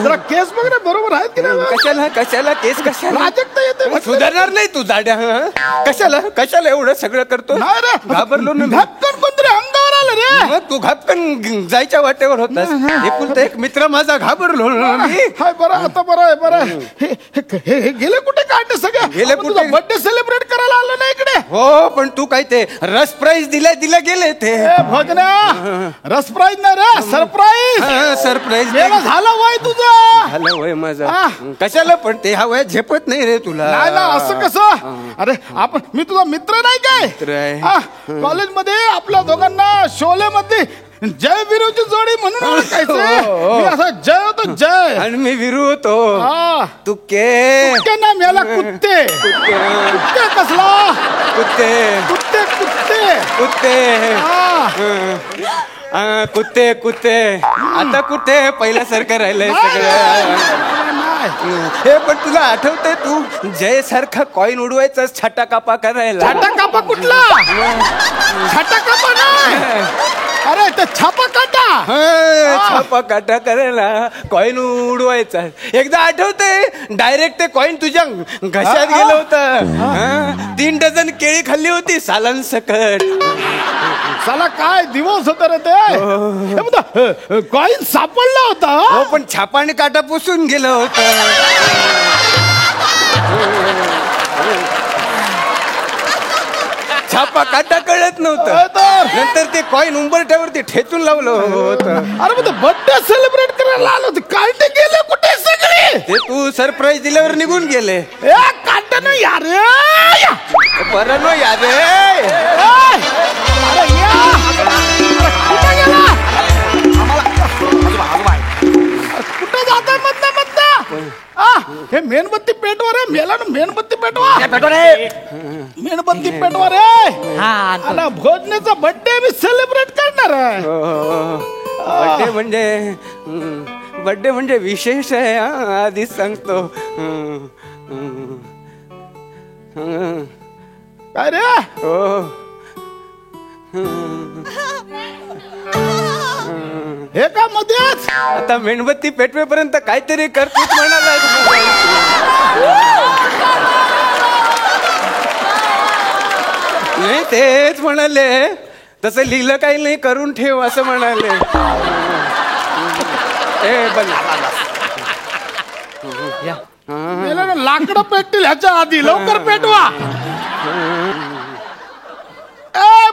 जरा केस बघ रे बरोबर आहेत की नाही. कशाला केस कशाला प्राजक्ता येते सुधारणार नाही तू जाड्या. कशाला एवढं सगळं करतो. घाबरलो ना घापकन कोणतरी अंगावर आलं रे. मग तू घापकन जायच्या वाटेवर होतास. एकुलता एक मित्र माझा घाबरलो मी. हाय बरं आता बरं हे गेले कुठे काढते सगळं. गेले कुठे बर्थडे सेलिब्रेट करायला आलो ना इकडे. हो पण तू काय ते रस प्राईज दिल्या गेले ते. भजना रस प्राईज नाही रे सरप्राईज. सरप्राईज झालं वय तुझं. झालं वय माझं. कशाला पण ते हा वय झेपत नाही रे तुला. नाही ना असं कसं. अरे मी तुझा मित्र नाही काय. कॉलेजमध्ये आपल्या दोघांना शोले मध्ये जय विरूची जोडी म्हणून ओळखायचं. मी असा जय होतो जय आणि मी विरू होतो. तुके ना मेला कुत्ते. कुत्ते कसला कुत्ते. कुत्ते कुत्ते आता कुठे पहिल्यासारखं राहिलंय सगळं. हे पण तुला आठवतंय तू जय सारखा कॉईन उडवायचा छाटा कापा करायला. छाटा कापा कुठला? छाटा कापा नाही, अरे ते छापा काटा. छापा काटा करायला कॉईन उडवायचा. एकदा आठवतंय डायरेक्ट ते कॉईन तुझ्या घशात गेलं होतं. 3 डझन केळी खाल्ली होती सालान सकट. साला काय दिवस होता रे ते. कॉईन सापडला होता. हो पण छापा आणि काटा पुसून गेलं होतं. छापा काटा कळत नव्हतं. नंतर ते कॉईन उंबरठ्यावरती ठेचून लावलं होतं. अरे मग बर्थडे सेलिब्रेट करायला आलो होतो. कार्टे गेले कुठे सगळे? ते तू सरप्राईज दिल्यावर निघून गेले. कार्टे नाही यार. बरं नो याद कुठे गेला? कुठे जाता मधला हे मेणबत्ती पेटवा रे. मेला ना मेणबत्ती पेटवा. मेणबत्ती पेटवा रे. आता भोजनेचा बर्थडे मी सेलिब्रेट करणार आहे. बर्थडे म्हणजे विशेष आहे. आधीच सांगतो. काय रे? हे का मध्येच? आता मेणबत्ती पेटवेपर्यंत काहीतरी करतोच म्हणाला. नाही तेच म्हणाले. तसं लिहिलं काही नाही, करून ठेव असं म्हणाले. लाकडं पेटतील ह्याच्या आधी. लवकर पेटवा.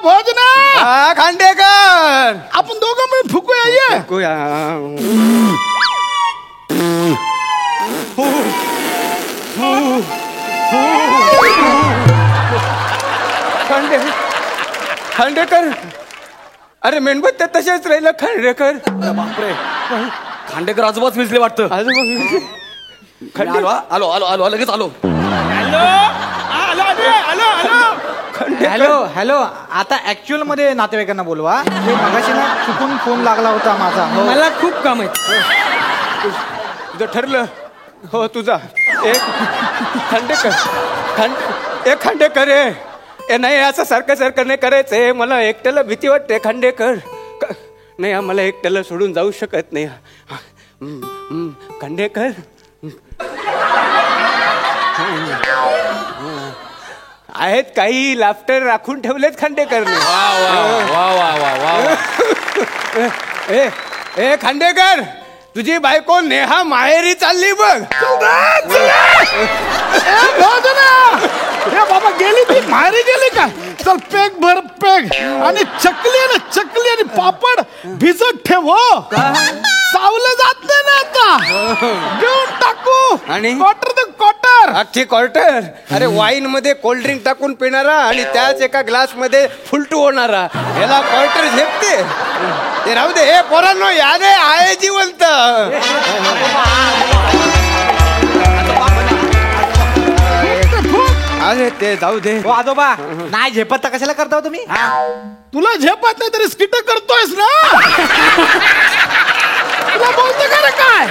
भोजना खांडेकर आपण दोघं मिळून फुकूया. ये खांडेकर. अरे मेणबत्त्या तशाच राहिलं खांडेकर. बापरे, खांडेकर आजोबाच मिसले वाटतं. आलो आलो आलो आलो लगेच आलो. Hello hello. आता ऍक्च्युअल मध्ये नातेवाईकांना बोलवा. हे मगाशी ना चुकून फोन लागला होता माझा. मला खूप काम आहे. तुझं ठरलं. हो तुझा. एक खांडेकर ए नाही असं सारखं सारखं नाही करायचंय. मला एकट्याला भीती वाटते खांडेकर. नाही आम्हाला एकट्याला सोडून जाऊ शकत नाही. खांडेकर आहेत काही लाफ्टर राखून ठेवलेत खांडेकरने. ए खांडेकर, तुझी बायको नेहा माहेरी चालली बघ. बाबा गेली ती माहेरी गेली का? चल पेग भर पेग आणि चकली आणि पापड भिजत ठेव. चावलं जात नाही ना आता. घेऊन टाकू. आणि क्वार्टर ते क्वार्टर. अख्खी क्वार्टर. अरे वाईन मध्ये कोल्ड ड्रिंक टाकून पिणारा आणि त्याच एका ग्लास मध्ये फुलटू होणारा याला क्वार्टर झेपते. ते राहू दे. हे पोरांनो याद आहे जिवंत. अरे ते जाऊ दे. हो आजोबा, नाही झेपत तर कशाला करता तुम्ही? तुला झेपत नाही तरी स्किट करतोयस ना. तुला बोलतो का रे काय?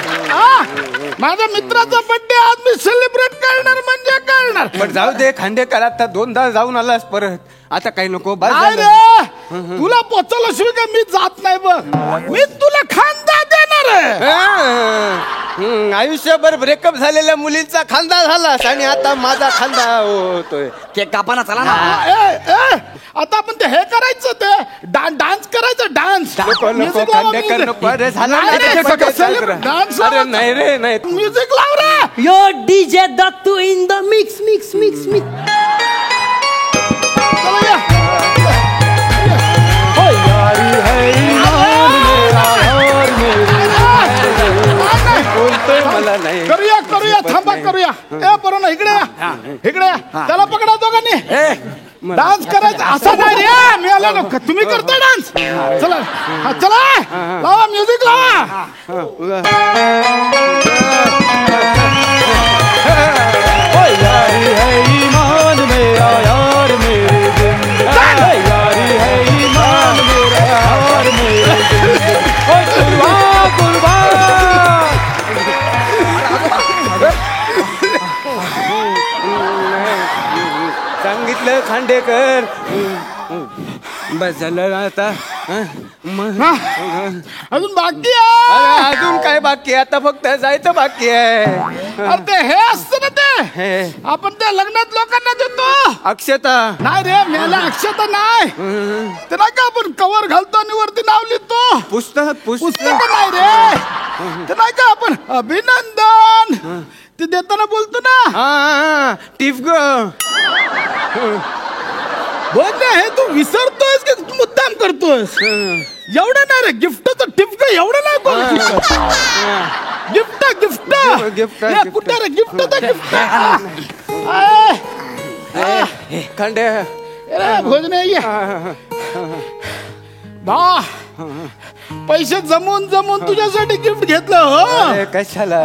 माझ्या मित्राचा बर्थडे आज मी सेलिब्रेट करणार म्हणजे करणार. पण जाऊ दे खांडेकर, आता 2दा जाऊन आलास परत. आता काही नको. तुला पोचवलं शिवाय का मी जात नाही बघ. मी तुला खांदा देणार आहे. आयुष्यभर ब्रेकअप झालेल्या मुलींचा खांदा झालास आणि आता माझा खांदा होतोय. केक कापाना चला ना. आता आपण ते हे करायचं, ते डान्स करायचं. डान्स खांडेकर नको. अरे झाला डान्स. अरे नाही रे नाही. म्युझिक लाव रे. Yo DJ Dattu in the mix mix mix mix. मला नाही. करूया थांबा करूया. ए बरोबर ना, इकडे या. इकडे या. त्याला पकडा दोघांनी. डान्स करायचा असा नाही रे. मी आलो ना. तुम्ही करता डान्स. चला चला लावा म्युझिक लावा. यारी है ईमान मेरा यार मेरे जिंदगी. यारी है ईमान मेरा यार मेरे खांडेकर बस झालं ना आता अजून बाकी आहे. अरे अजून काय बाकी आहे? आता फक्त जायचं बाकी आहे. अरे ते हे असतं ना ते आपण त्या लग्नात लोकांना देतो अक्षता. नाही रे मेला अक्षता नाही ते नाही का आपण कवर घालतो आणि वरती नाव लिहितो पुस्तक नाही रे ते नाही का आपण अभिनंदन ते देताना बोलतो ना टिफ ग बोल ना हे तू विसरतोयस की मुद्दाम करतोयस एवढं नाही रे गिफ्टचं टिपक एवढं नाही कोण गिफ्ट कुठे रे गिफ्ट खंडे भोजने बा पैसे जमून तुझ्यासाठी गिफ्ट घेतलं हो कशाला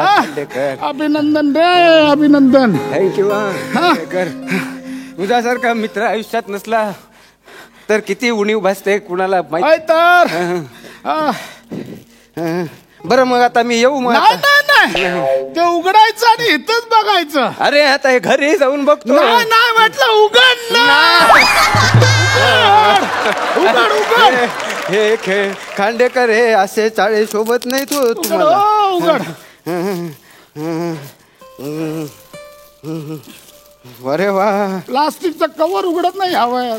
अभिनंदन रे अभिनंदन थँक्यू तुझ्यासारखा मित्र आयुष्यात नसला तर किती उणीव भासते कुणाला माहित तर बरं मग आता मी येऊ मग नाही ते उघडायचं आणि इथंच बघायचं. अरे आता हे घरी जाऊन बघतो. नाही म्हटलं उघड हे खेळ खांडेकर हे असे चाळे सोबत नाही तू तुम्हाला उघड अरे वा प्लास्टिकचं कवर उघडत नाही हवं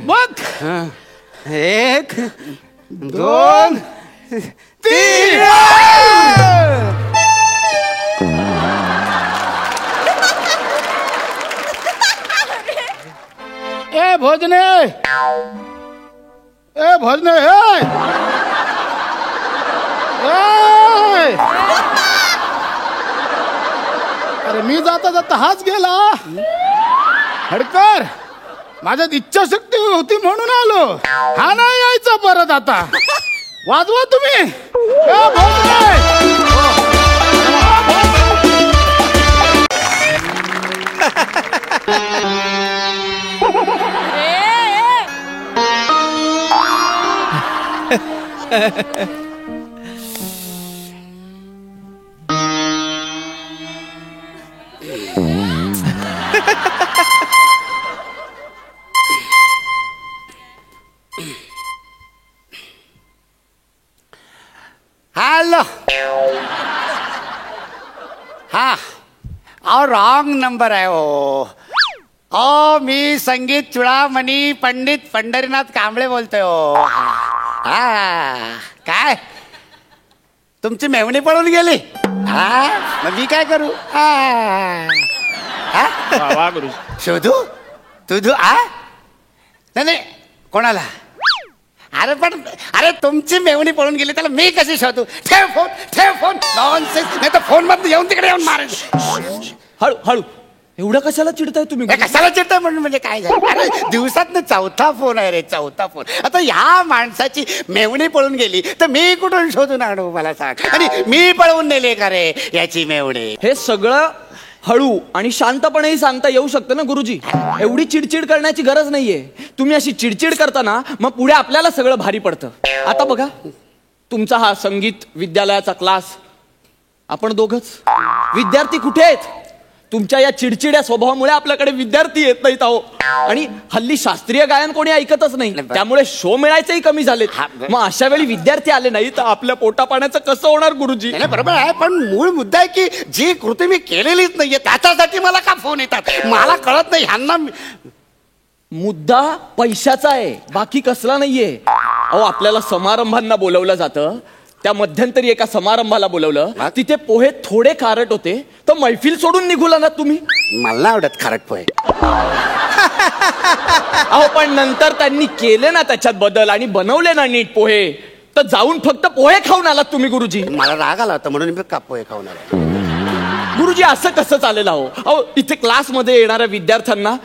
बघ 1 2 3 ए भोजने अरे मी जाता हाच गेला हडकर माझ्यात इच्छाशक्ती होती म्हणून आलो हा नाही यायचा परत आता वाजवा तुम्ही हॅलो हा अहो रॉंग नंबर आहे ओ मी संगीत चुडामणी पंडित पंढरीनाथ कांबळे बोलतोय हा काय तुमची मेवणी पळून गेली हा मग मी काय करू शोधू तुझू नाही कोणाला अरे तुमची मेवणी पळून गेली त्याला मी कशी शोधू ठेव फोन नॉनसेन्स नाही तर फोन मध्ये येऊन तिकडे येऊन मारेल हळू एवढं कशाला चिडताय तुम्ही कशाला चिडताय म्हणून म्हणजे काय झालं अरे दिवसात चौथा फोन आहे रे चौथा फोन आता ह्या माणसाची मेवणी पळून गेली तर मी कुठून शोधून आणू मला सांग आणि मी पळवून नेले का रे याची मेवणी हे सगळं हळू आणि शांतपणेही सांगता येऊ शकतं ना गुरुजी एवढी चिडचिड करण्याची गरज नाहीये तुम्ही अशी चिडचिड करताना मग पुढे आपल्याला सगळं भारी पडतं आता बघा तुमचा हा संगीत विद्यालयाचा क्लास आपण दोघच विद्यार्थी कुठे आहेत तुमच्या या चिडचिड्या स्वभावामुळे आपल्याकडे विद्यार्थी येत नाहीत अहो आणि हल्ली शास्त्रीय गायन कोणी ऐकतच नाही त्यामुळे शो मिळायचेही कमी झालेत मग अशा वेळी विद्यार्थी आले नाही तर आपल्या पोटा पाण्याचं कसं होणार गुरुजी बरोबर आहे पण मूळ मुद्दा आहे की जी कृती मी केलेलीच नाहीये त्याच्यासाठी मला का फोन येतात मला कळत नाही ह्यांना मुद्दा पैशाचा आहे बाकी कसला नाहीये अहो आपल्याला समारंभांना बोलवलं जातं त्या मध्यंतरी एका समारंभाला बोलवलं तिथे पोहे थोडे खारट होते तर मैफिल सोडून निघूला ना तुम्ही मला आवडत खारट पोहे अहो पण नंतर त्यांनी केले ना त्याच्यात बदल आणि बनवले ना नीट पोहे तर जाऊन फक्त पोहे खाऊन आलात तुम्ही गुरुजी मला राग आला होता म्हणून मी का पोहे खाऊन आलो गुरुजी असं कसं चालेल अहो इथे क्लासमध्ये येणाऱ्या विद्यार्थ्यांना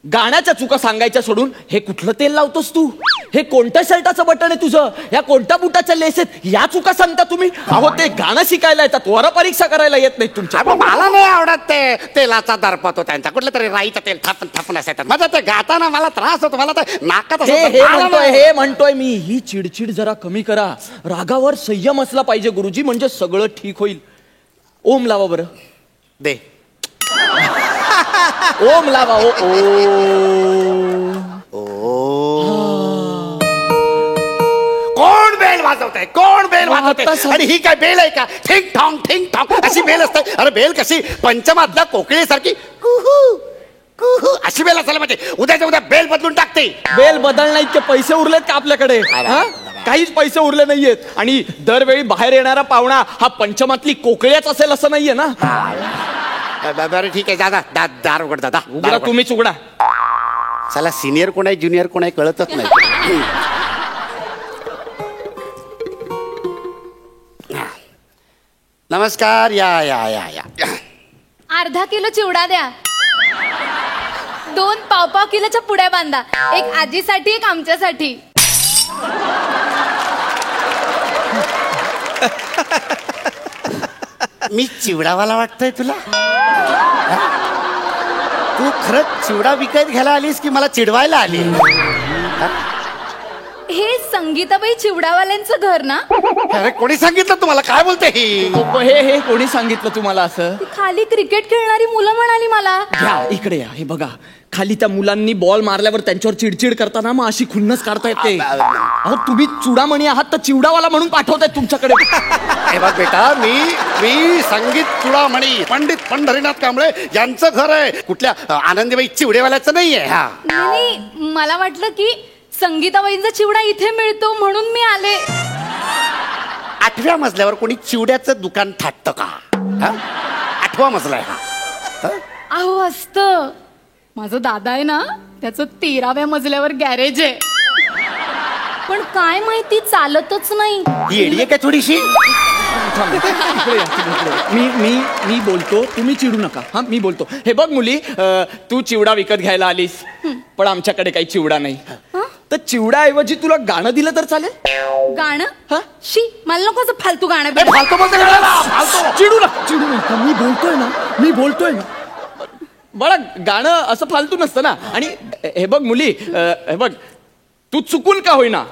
गाण्याच्या चुका सांगायच्या सोडून हे कुठलं तेल लावतोस तू हे कोणत्या शर्टाचं बटन आहे तुझं या कोणत्या बुटाच्या लेस आहेत या चुका सांगता तुम्ही अहो ते गाणं शिकायला येतात वर परीक्षा करायला येत नाही तुमच्या मला नाही आवडत ते तेलाचा दर्प होतो त्यांचा कुठलं तरी राईचं तेल थापून असायचं माझं ते गाताना मला त्रास होतो मला तर नाकात हे म्हणतोय मी ही चिडचिड जरा कमी करा रागावर संयम असला पाहिजे गुरुजी म्हणजे सगळं ठीक होईल ओम लावा बरं. दे. ओम लावा. कोण बेल वाजवतंय? कोण बेल वाजवतंय? आणि ही काय बेल आहे का? ठिंग ठॉंग अशी बेल असते. अरे बेल कशी पंचमातल्या कोकिळेसारखी कुहू कुहू अशी बेल असायला पाहिजे. उद्याच्या उद्या बेल बदलून टाकते. बेल बदलण्यात इतके पैसे उरलेत का आपल्याकडे? हा? काहीच पैसे उरले नाहीयेत. आणि दरवेळी बाहेर येणारा पाहुणा हा पंचमातली कोकिळ्याच असेल असं नाहीये ना. बरं ठीक आहे. दादा दार उघड. दादा उघडा, तुम्हीच उघडा. चला सिनियर कोण आहे ज्युनियर कोण आहे कळतच नाही. नमस्कार. या या या या. अर्धा किलो चिवडा द्या. 2 पाव किलोच्या पुड्या बांधा. एक आजीसाठी, एक आमच्यासाठी. मी चिवडावाला वाटतोय तुला? तू खरंच चिवडा विकत घ्यायला आलीस की मला चिडवायला आली? हे संगीताबाई चिवडावाल्यांचं घर ना? अरे कोणी सांगितलं तुम्हाला? काय बोलते ही? हे कोणी सांगितलं तुम्हाला असं? खाली क्रिकेट खेळणारी मुलं म्हणाली मला. घ्या इकडे या. हे बघा खाली त्या मुलांनी बॉल मारल्यावर त्यांच्यावर चिडचिड करताना मग अशी खुन्नस काढता येते. अहो तुम्ही चुडामणी आहात तर चिवडावाला म्हणून पाठवताय तुमच्याकडे. हे बघ बेटा, मी संगीत चुडामणी पंडित पंढरीनाथ कांबळे यांचं घर आहे. कुठल्या आनंदीबाई चिवडेवाल्याचं नाहीये. हा नाही, मला वाटलं की संगीताबाईंचा चिवडा इथे मिळतो म्हणून मी आले. 8व्या मजल्यावर कोणी चिवड्याचं दुकान थाटतं का? 8वा मजला आहे हा. अहो असतं. माझा दादा आहे ना, त्याचं 13व्या मजल्यावर गॅरेज आहे. पण काय माहिती चालतच नाही. येडी आहे का थोडीशी? मी बोलतो, तुम्ही चिडू नका. हा मी बोलतो. हे बघ मुली, तू चिवडा विकत घ्यायला आलीस पण आमच्याकडे काही चिवडा नाही. तर चिवडाऐवजी तुला गाणं दिलं तर चालेल? गाणं? हा? शी, मला नको असं फालतू गाणं. चिडू नका. मी बोलतोय ना. बळा गाणं असं फालतू नसतं ना. आणि हे बघ मुली, हे बघ तू चुकून का होईना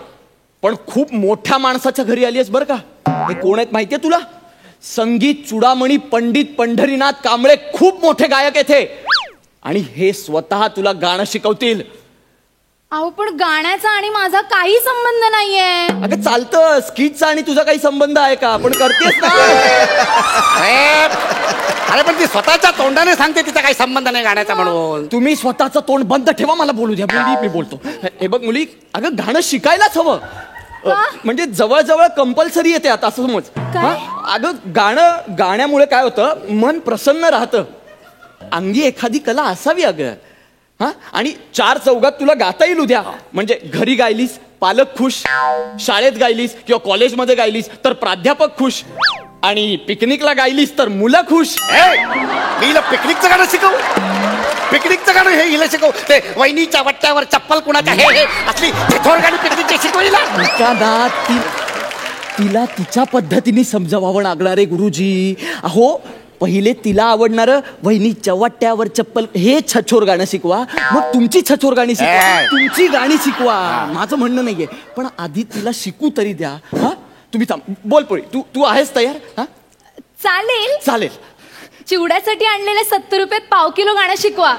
पण खूप मोठ्या माणसाच्या घरी आली आहेस बरं का. हे कोण आहेत माहितीये तुला? संगीत चुडामणी पंडित पंढरीनाथ कांबळे खूप मोठे गायक आहेत हे. आणि हे स्वतः तुला गाणं शिकवतील. अहो पण गाण्याचा आणि माझा काही संबंध नाहीये. अगं चालतं, स्किटचा आणि तुझा काही संबंध आहे का? पण करतेस ना. अरे पण ती स्वतःच्या तोंडाने सांगते तिचा काही संबंध नाही गाण्याचा म्हणून. तुम्ही स्वतःचं तोंड बंद ठेवा, मला बोलू द्या. मी बोलतो. हे बघ मुली, अगं गाणं शिकायलाच हवं. म्हणजे जवळजवळ कंपल्सरी येते आता असं समज. अगं गाण्यामुळे काय होतं, मन प्रसन्न राहतं. अंगी एखादी कला असावी अगं. हा, आणि 4 चौघात तुला गाता येईल उद्या. म्हणजे घरी गायलीस पालक खुश, शाळेत गायलीस किंवा कॉलेजमध्ये गायलीस तर प्राध्यापक खुश, आणि पिकनिकला गायलीस तर मुलं खुश. मी हिला पिकनिकचं गाणं शिकवू? पिकनिकचं गाणं हे हिला शिकवू? ते वहिनीच्या वट्ट्यावर चप्पल कुणाच्या हे असली थोर गाणी पिकनिकची शिकवली ना. तिला तिच्या पद्धतीने समजावं लागणार आहे गुरुजी. अहो पहिले तिला आवडणारं वहिनीच्या वाट्यावर चप्पल हे छछोर गाणं शिकवा, मग तुमची छछोर गाणी शिकवा, तुमची गाणी शिकवा. माझं म्हणणं नाहीये, पण आधी तिला शिकू तरी द्या. हा तुम्ही थांब. बोल पोळी, तू आहेस तयार? हा चालेल. चिवड्यासाठी आणलेले 70 रुपयात पाव किलो गाणं शिकवा.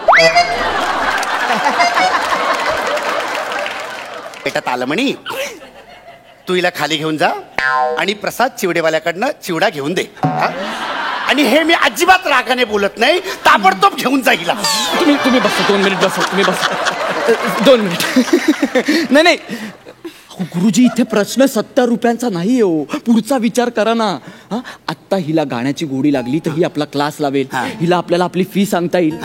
बेटा तालमणी, तू हिला खाली घेऊन जा आणि प्रसाद चिवडेवाल्याकडनं चिवडा घेऊन दे. आणि हे मी अजिबात रागाने बोलत नाही, ताबडतोब घेऊन जा हिला. तुम्ही बसा 2 मिनिट. तुम्ही बसा 2 मिनिट. नाही गुरुजी, इथे प्रश्न 70 रुपयांचा नाही हो. पुढचा विचार करा ना. आत्ता हिला गाण्याची गोडी लागली तर ही आपला क्लास लावेल. हिला आपल्याला आपली फी सांगता येईल.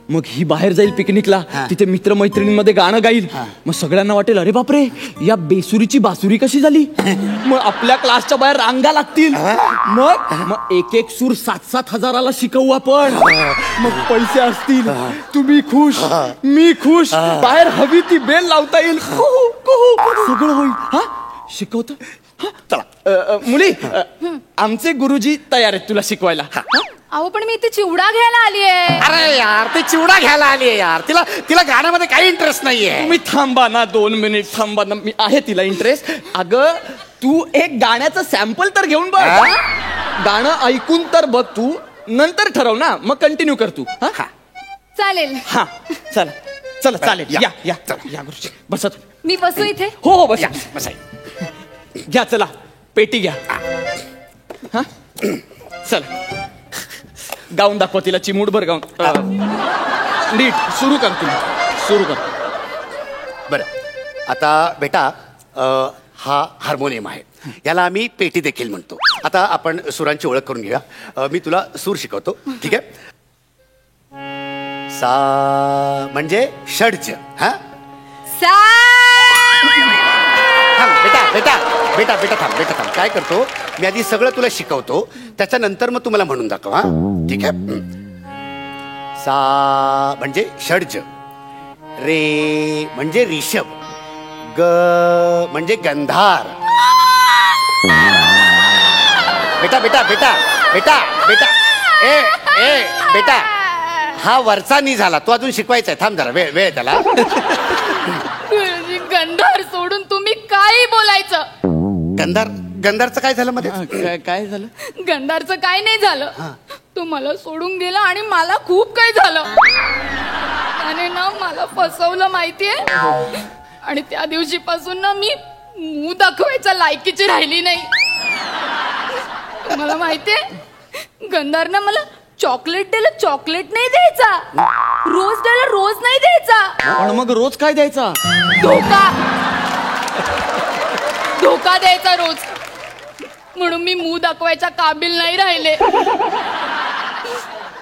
मग ही बाहेर जाईल पिकनिकला, तिथे मित्रमैत्रिणींमध्ये गाणं गाईल. मग सगळ्यांना वाटेल अरे बापरे, या बेसुरीची बासुरी कशी झाली. मग आपल्या क्लासच्या बाहेर रांगा लागतील. मग एक सूर 7-7 हजाराला शिकवू आपण. मग पैसे असतील, तुम्ही खुश, मी खुश, बाहेर हवी ती बेल लावता येईल. सगळं होईल. हा शिकवतो. चला मुली, आमचे गुरुजी तयार आहेत तुला शिकवायला. अहो पण मी इथे चिवडा घ्यायला आली आहे. अरे यार, ते चिवडा घ्यायला आली आहे यार. तिला गाण्यामध्ये काही इंटरेस्ट नाहीये. तुम्ही थांबा ना 2 मिनिट थांबा ना. मी आहे तिला इंटरेस्ट. अगं तू एक गाण्याचं सॅम्पल तर घेऊन बघ. गाणं ऐकून तर बघ तू, नंतर ठरव ना, मग कंटिन्यू कर तू. हा चालेल. हा चला चला चालेल. या या या गुरुजी बसा. मी बसू इथे. हो हो बसा बसा. घ्या चला पेटी घ्या. हा चला गाऊन दाखवा तिला, चिमूटभर गाऊन. नीट सुरू कर तुम्ही, सुरू कर. बरं आता बेटा हा हार्मोनियम आहे, याला आम्ही पेटी देखील म्हणतो. आता आपण सुरांची ओळख करून घेऊया. मी तुला सूर शिकवतो, ठीक आहे. सा म्हणजे षड्ज. हा थांब बेटा बेटा बेटा बेटा थांब बेटा थांब. काय करतो मी, आधी सगळं तुला शिकवतो, त्याच्यानंतर मग तुम्हाला म्हणून दाखव. हा ठीक आहे. सा म्हणजे षड्ज, रे म्हणजे रिषभ, ग म्हणजे गंधार. बेटा बेटा बेटा बेटा बेटा ए ए बेटा, हा वरचा नी झाला, तो अजून शिकवायचा आहे. थांब जरा, वेळ वेळ त्याला. गंधार सोडून तुम्ही काही बोलायचं. गंधार, गंधारचं काय झालं मध्ये? काय झालं? गंधारचं काय नाही झालं. तो मला सोडून गेला आणि मला खूप काही झालं. त्याने ना मला फसवलं माहितीये, आणि त्या दिवशीपासून ना मी मूळ दाखवायच्या लायकीची राहिली नाही. मला माहितीये गंधारनं मला चॉकलेट द्यायला चॉकलेट नाही द्यायचा, रोज द्यायला रोज नाही द्यायचा. पण मग रोज काय द्यायचा? धोका, धोका द्यायचा रोज. म्हणून मी मूळ दाखवायच्या काबिल नाही राहिले.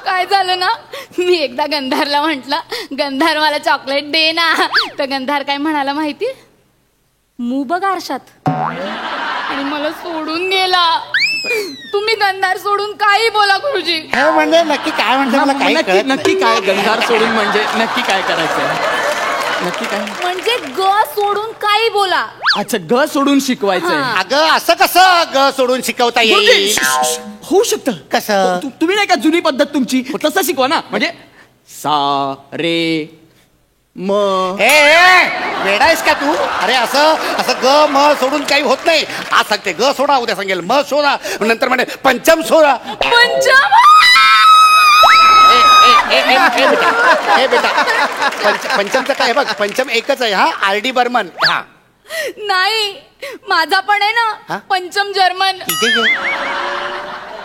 काय झालं ना, मी एकदा गंधारला म्हंटल, गंधार मला चॉकलेट दे ना. तर गंधार काय म्हणाला माहिती, मूळ बघ आरशात, आणि मला सोडून गेला. तुम्ही गंधार सोडून काही बोला गुरुजी. म्हणजे नक्की काय म्हणतो मला काही कळत नक्की काय गंधार सोडून म्हणजे नक्की काय करायचं, नक्की काय म्हणजे ग सोडून काही बोला. अच्छा, ग सोडून शिकवायचंय. अगं असं कसं ग सोडून शिकवता येईल? होऊ शकतं. कसं? तुम्ही नाही का जुनी पद्धत तुमची, तसं शिकवा ना. म्हणजे सा रे म. वेडा आहेस का तू? अरे असं असं ग म सोडून काही होत नाही. आज सांगते ग सोडा, उद्या सांगेल म सोडा, नंतर म्हणे पंचम सोडा. पंचम हे बेटा पंचमचं काय बघ, पंचम एकच आहे. हा आर डी बर्मन. हा नाही, माझा पण आहे ना पंचम जर्मन.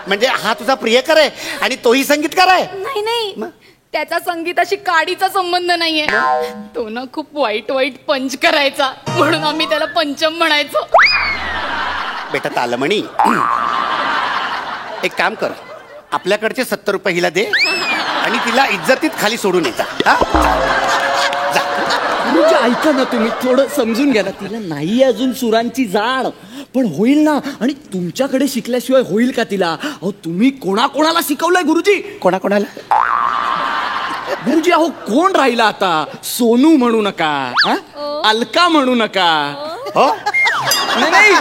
म्हणजे हा तुझा प्रियकर आहे आणि तोही संगीतकार आहे? नाही नाही, त्याचा संगीताशी काडीचा संबंध नाहीये. तो ना खूप वाईट वाईट पंच करायचा, म्हणून आम्ही त्याला पंचम म्हणायचो. बेटा तालमणी, एक काम कर, आपल्याकडचे 70 रुपये हिला दे आणि तिला इज्जतीत खाली सोडून येता. म्हणजे ऐका ना, तुम्ही थोडं समजून घ्या ना. तिला नाही अजून सुरांची जाण, पण होईल ना. आणि तुमच्याकडे शिकल्याशिवाय होईल का तिला? अहो तुम्ही कोणाकोणाला शिकवलंय गुरुजी? कोणाकोणाला गुरुजी? अहो कोण राहिला आता? सोनू म्हणू नका, अलका म्हणू नका. हो नाही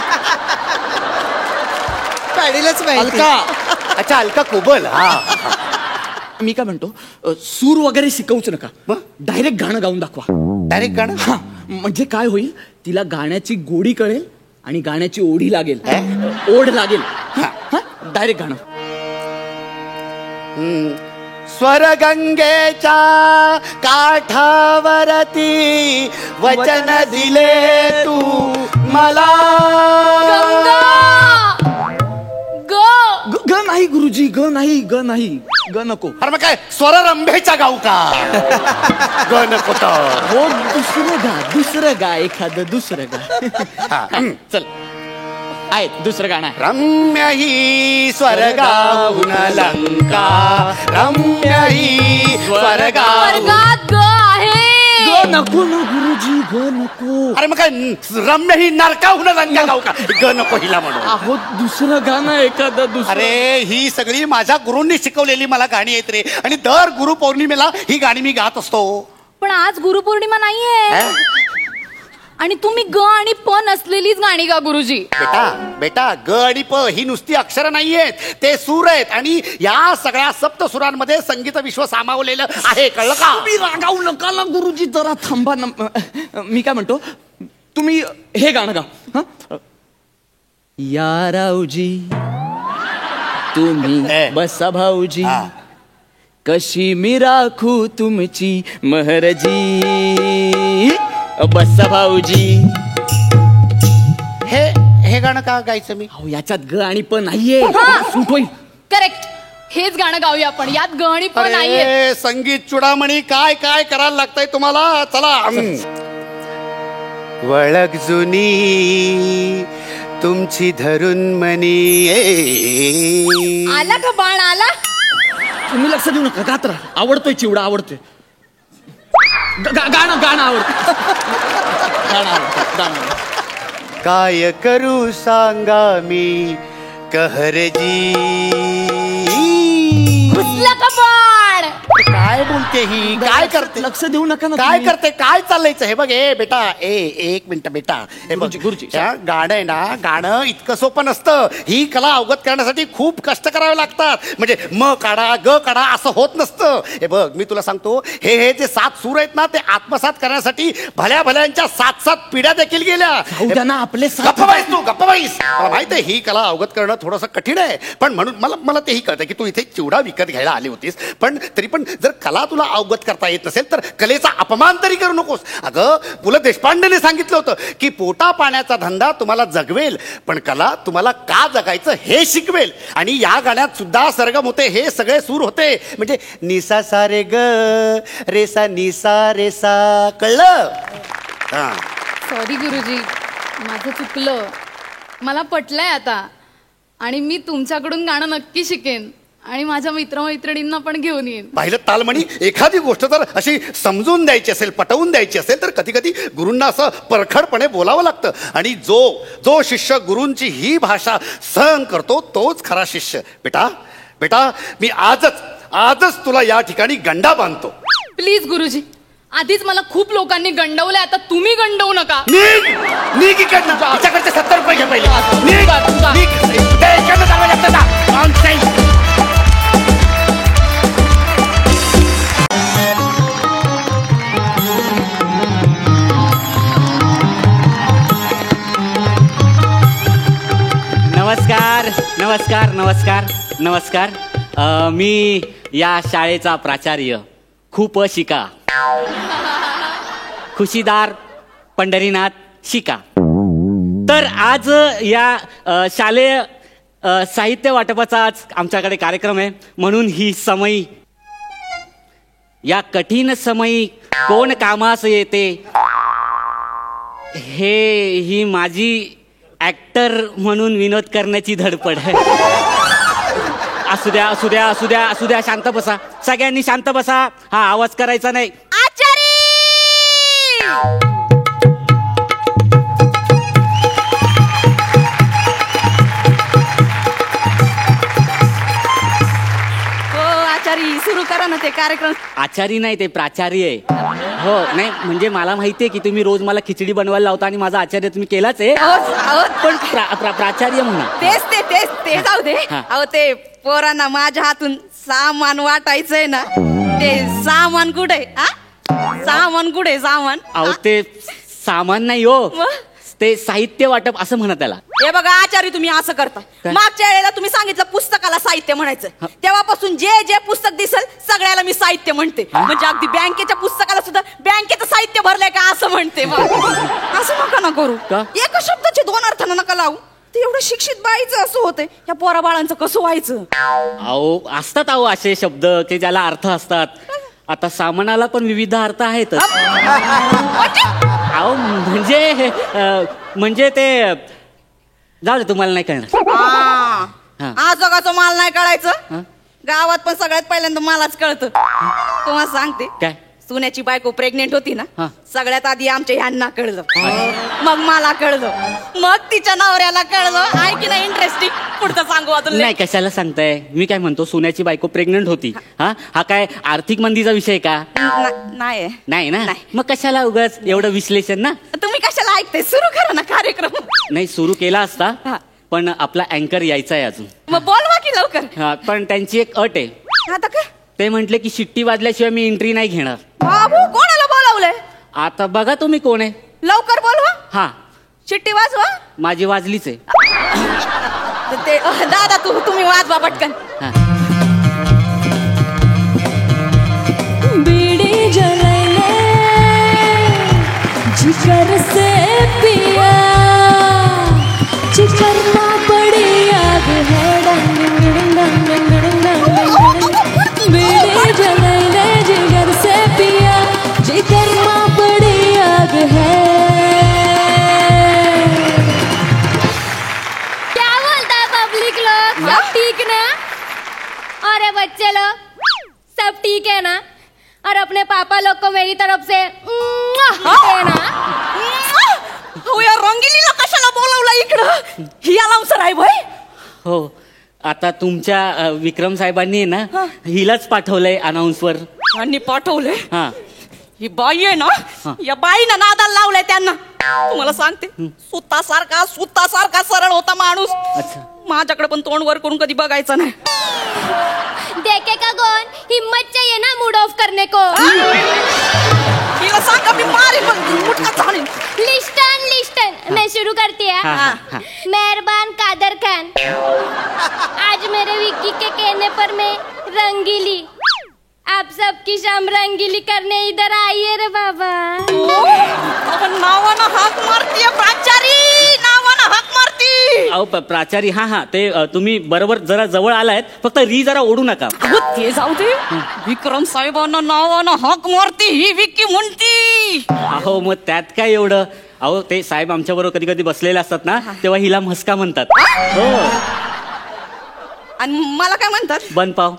अलका. अच्छा अलका कोबल. हा मी काय म्हणतो, सूर वगैरे शिकवूच नका, डायरेक्ट गाणं गाऊन दाखवा. डायरेक्ट गाणं? हा, म्हणजे काय होईल, तिला गाण्याची गोडी कळेल आणि गाण्याची ओढी लागेल, ओढ लागेल. डायरेक्ट गाणं. स्वरगंगेच्या काठावरती वचन दिले तू मला. ग नाही गुरुजी, ग नाही, ग नाही, ग नको. अरे मग काय स्वररंभेचा गाऊ का? ग नको तर हो, दुसरं गा एखादं दुसरं गा. चल आहे दुसरं गाणं आहे. रम्य ही स्वर्गाहून लंका, रम्य ही स्वर्गात ग आहे. ग नको ना गुरुजी, ग नको. अरे मग काय रम्य ही नरकाहून लंका गाऊ का? ग नको हिला म्हणून. अहो दुसरं गाणं एखादं दुसरं. अरे ही सगळी माझ्या गुरूंनी शिकवलेली मला गाणी आहेत रे, आणि दर गुरुपौर्णिमेला ही गाणी मी गात असतो. पण आज गुरुपौर्णिमा नाहीये, आणि तुम्ही ग आणि प नसलेलीच गाणी गा गुरुजी. बेटा बेटा ग आणि प ही नुसती अक्षरं नाहीयेत, ते सूर आहेत, आणि या सगळ्या सप्त सुरांमध्ये संगीत विश्व सामावलेलं आहे. कळलं का? तुम्ही रागावू नका ना गुरुजी, जरा थांबा ना. मी काय म्हणतो, तुम्ही हे गाणं गा. या रावजी तुम्ही बसा भाऊजी, कशी मी राखू तुमची महरजी. बसा भाऊजी. हे गाणं का गायचं मी? अहो याच्यात ग आणि पण नाहीये, सूट होईल. करेक्ट, हेच गाणं गाऊया आपण. यात ग आणि पण नाहीये. अरे संगीत चुडामणी काय काय करायला लागतंय तुम्हाला. चला. वळख जुनी तुमची धरून मनी. आला का बाण आला? तुम्ही लक्ष देऊ नका, गात्र आवडतोय, चिवडा आवडतोय, गाणं गाणं आवडतं, गाणं आवडतं. काय करू सांगा मी कहरजी. घुसला का बाण? काय बोलते ही? काय करते? लक्ष देऊ नका ना. काय करते? काय चाललंयचं हे बघ. बेटा एक मिनिट बेटा. हे बघ गुरुजी, गाणं आहे ना, गाणं इतकं सोपं नसतं. ही कला अवगत करण्यासाठी खूप कष्ट करावे लागतात. म्हणजे म काढा ग काढा असं होत नसतं. हे बघ मी तुला सांगतो, हे जे 7 सूर आहेत ना, ते आत्मसात करण्यासाठी भल्या भल्यांच्या 7 पिढ्या देखील गेल्या. आपले गप्पाबाईस तू, गप्पाबाईस. मला माहिती आहे ही कला अवगत करणं थोडंसं कठीण आहे, पण म्हणून मला तेही कळतं की तू इथे चिवडा विकत घ्यायला आली होतीस. पण तरी पण जर कला तुला अवगत करता येत नसेल तर कलेचा अपमान तरी करू नकोस. अगं पु ल देशपांडेने सांगितलं होतं की पोटा पाण्याचा धंदा तुम्हाला जगवेल, पण कला तुम्हाला का जगायचं हे शिकवेल. आणि या गाण्यात सुद्धा सरगम होते, हे सगळे सूर होते. म्हणजे निसा सा रे ग रेसा निसा रेसा. कळलं? हा. सॉरी गुरुजी, माझं चुकलं. मला पटलंय आता, आणि मी तुमच्याकडून गाणं नक्की शिकेन आणि माझ्या मित्रमैत्रिणींना पण घेऊन येईन. पाहिलं तालमणी, एखादी गोष्ट जर अशी समजून द्यायची असेल, पटवून द्यायची असेल तर कधी कधी गुरूंना असं परखडपणे बोलावं लागतं. आणि जो शिष्य गुरूंची ही भाषा सहन करतो तोच खरा शिष्य. बेटा मी आजच तुला या ठिकाणी गंडा बांधतो. प्लीज गुरुजी, आधीच मला खूप लोकांनी गंडवलंय, आता तुम्ही गंडवू नका. निघ इकडनं. तिच्याकडचे 70 रुपये घे पहिले. नमस्कार नमस्कार नमस्कार नमस्कार. मी या शाळेचा प्राचार्य खूप शिका, खुशीदार पंढरीनाथ शिका. तर आज या शालेय साहित्य वाटपाचा आज आमच्याकडे कार्यक्रम आहे, म्हणून ही समयी, या समयी कोण कामास येते, ही माझी ऍक्टर म्हणून विनोद करण्याची धडपड आहे. असू द्या असू द्या असू द्या असू द्या, शांत बसा, सगळ्यांनी शांत बसा. हा आवाज करायचा नाही. आचारी सुरू करा ना ते कार्यक्रम. आचारी नाही, ते प्राचार्य आहे. हो नाही, म्हणजे मला माहितीये की तुम्ही रोज मला खिचडी बनवायला लावता आणि माझा आचार्य तुम्ही केलाच आहे, पण प्राचार्य म्हणा. तेच जाऊ दे. अहो ते पोरांना माझ्या हातून सामान वाटायचंय ना, ते सामान कुठे? सामान कुठे? सामान अहो ते सामान नाही हो, ते साहित्य वाटप असं म्हणा त्याला. हे बघा आचार्य, तुम्ही असं करता. मागच्या वेळेला तुम्ही सांगितलं पुस्तकाला साहित्य म्हणायचं, तेव्हापासून जे पुस्तक दिसेल सगळ्याला मी साहित्य म्हणते. म्हणजे अगदी बँकेच्या पुस्तकाला सुद्धा बँकेचं साहित्य भरलंय का असं म्हणते. असं नका ना करू. एका शब्दाचे 2 अर्थ नका लावू. ते एवढं शिक्षित बाईचं असं होतंय, या पोरा बाळांचं कसं व्हायचं? अहो असतात असे शब्द की ज्याला अर्थ असतात. आता सामानाला पण विविध अर्थ आहेत. अहो म्हणजे ते जाऊ दे, तुम्हाला नाही कळणार. आज जगाचं माल नाही कळायचं. गावात पण सगळ्यात पहिल्यांदा मलाच कळतं. तुम्हाला सांगते, काय सुन्याची बायको प्रेग्नेंट होती ना, सगळ्यात आधी आमच्या ह्यांना कळलं, मग मला कळलं, मग तिच्या नवऱ्याला कळलं. आहे की नाही इंटरेस्टिंग? पुढचं सांगू अजून? नाही, कशाला सांगताय? मी काय म्हणतो, सोन्याची बायको प्रेग्नंट होती. हा काय आर्थिक मंदीचा विषय का? नाही ना, मग कशाला उगाच एवढं विश्लेषण ना. तुम्ही कशाला ऐकते? सुरू करा ना कार्यक्रम. नाही, सुरू केला असता, पण आपला अँकर यायचा आहे अजून. मग बोलवा की लवकर. पण त्यांची एक अट आहे. आता काय? ते म्हटले की शिट्टी वाजल्याशिवाय मी एंट्री नाही घेणार. बाबू, कोणाला बोलावलंय? आता बघा तुम्ही कोण आहे. लवकर बोलवा. हा, शिट्टी वाजवा. माझी वाजलीच आहे. ते दादा तुम्ही वाजवा पटकन. बीड़ी जलाइले जिगर से पिया जिगर ना पड़ी आग है डंग डंग डंग डंग डंग डंग. बीड़ी जलाइले जिगर से पिया जिगर ना पड़ी आग है. क्या बोलता है पब्लिक लोग? सब ठीक ना? अरे बच्चे लोग सब ठीक है ना? और अपने पापा लोग को मेरी तरफ से देना. हो या रंगिलीला कशाला बोलवलं इकडं? ही अलाउन्सर आहे भाई. हो आता तुमच्या विक्रम साहेबांनी ना हिलाच पाठवलंय अनाऊन्सवर. आणि पाठवले. हा ही बाई आहे ना, या बाईनं नादाला लावलंय त्यांना. तुम्हाला सांगते सुतासारखा सरळ होता माणूस. माझ्याकडे पण तोंड वर करून कधी बघायचं नाही. देखेगा कौन? हिम्मत चाहिए ना मूड ऑफ करने को. तिला सांगा मी मारीन मुटका झालीन. लिस्टन मैं शुरू करती है. मेहरबान कादर खान, आज मेरे विक्की के कहने पर मैं रंगीली आप सबकी शाम रंगीली करने इधर आइए रे बाबा. नावानं हाक मारतीये प्राचारी, नावानं हाक मारती. अहो प्राचारी हा ते तुम्ही बरोबर जरा जवळ आलायत, फक्त री जरा ओढू नका. ते जाऊ दे. विक्रम साहेबांना नावानं हाक मारती ही विक्की म्हणती. अहो मग त्यात काय एवढं. अहो ते साहेब आमच्या बरोबर कधी कधी बसलेले असतात ना, तेव्हा हिला म्हस्का म्हणतात. हो आणि मला काय म्हणतात? बनपाव.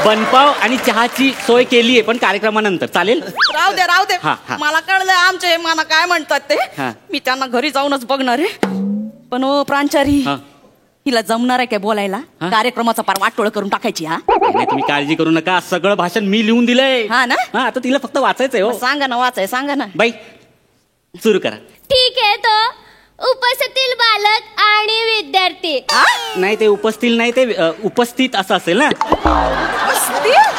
बनपाव आणि चहाची सोय केलीये, पण कार्यक्रमानंतर चालेल. राहू दे हा, हा. मला कळलं आमचे मला काय म्हणतात ते. हा. मी त्यांना घरी जाऊनच बघणार आहे. पण ओ प्रांचारी, हिला जमणार आहे काय बोलायला? कार्यक्रमाचा पार वाटोळ करून टाकायची. हा नाही तुम्ही काळजी करू नका, सगळं भाषण मी लिहून दिलंय. हा ना. आता तिला फक्त वाचायचंय. हो सांगा ना वाचाय, सांगा ना बाई सुरू करा. ठीक आहे तो उपस्थित बालक आणि विद्यार्थी. नाही ते उपस्थित नाही, ते उपस्थित असं असेल ना.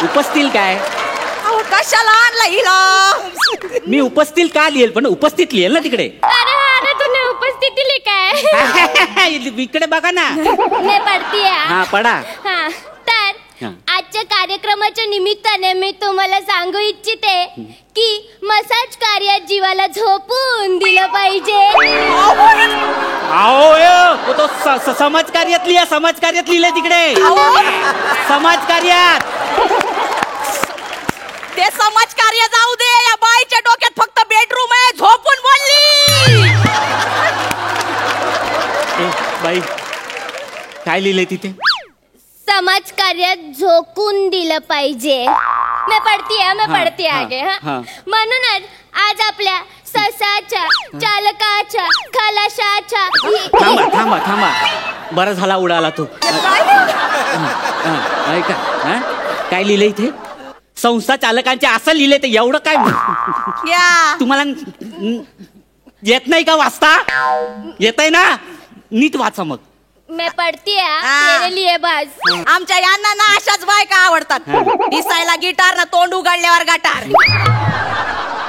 उपस्थित काय? अहो कशाला आणला हिला? मी उपस्थित का लिहेल, पण उपस्थित लिहेल ना तिकडे. अरे तूने उपस्थिति लिखा है. इकडे बघा ना. मैं पढ़ती है. हा पडा. हा तर आजच्या कार्यक्रमाच्या निमित्ताने मी तुम्हाला सांगू इच्छिते की मसाज कार्यात जीवाला झोपून दिलं पाहिजे. अहो तो समाज कार्यात लिहा, समाज कार्यात लिहिलंय तिकडे. समाज कार्यात. ते समाज कार्य जाऊ दे. या बाईच्या डोक्यात फक्त बेडरूम आहे, झोपून बोलली. बाई काय लिहिलंय तिथे? समाज कार्यात झोकून दिलं पाहिजे. मैं पढ़ती है आगे. हा म्हणूनच आज आपल्या ससाच्या, चालकाच्या, खलाशाच्या. थांबा बरं झाला उडाला तो. काय लिहिलंय इथे? संस्था चालकांचे असं लिहिलंय. ते एवढं काय तुम्हाला येत नाही का वाचता? येतंय ना, नीट वाचा मग. मैं पढ़ती है तेरे लिए बस. आमच्या यांना ना अशाच बायका आवडतात. दिसायला गिटार ना तोंड उघडल्यावर गटार.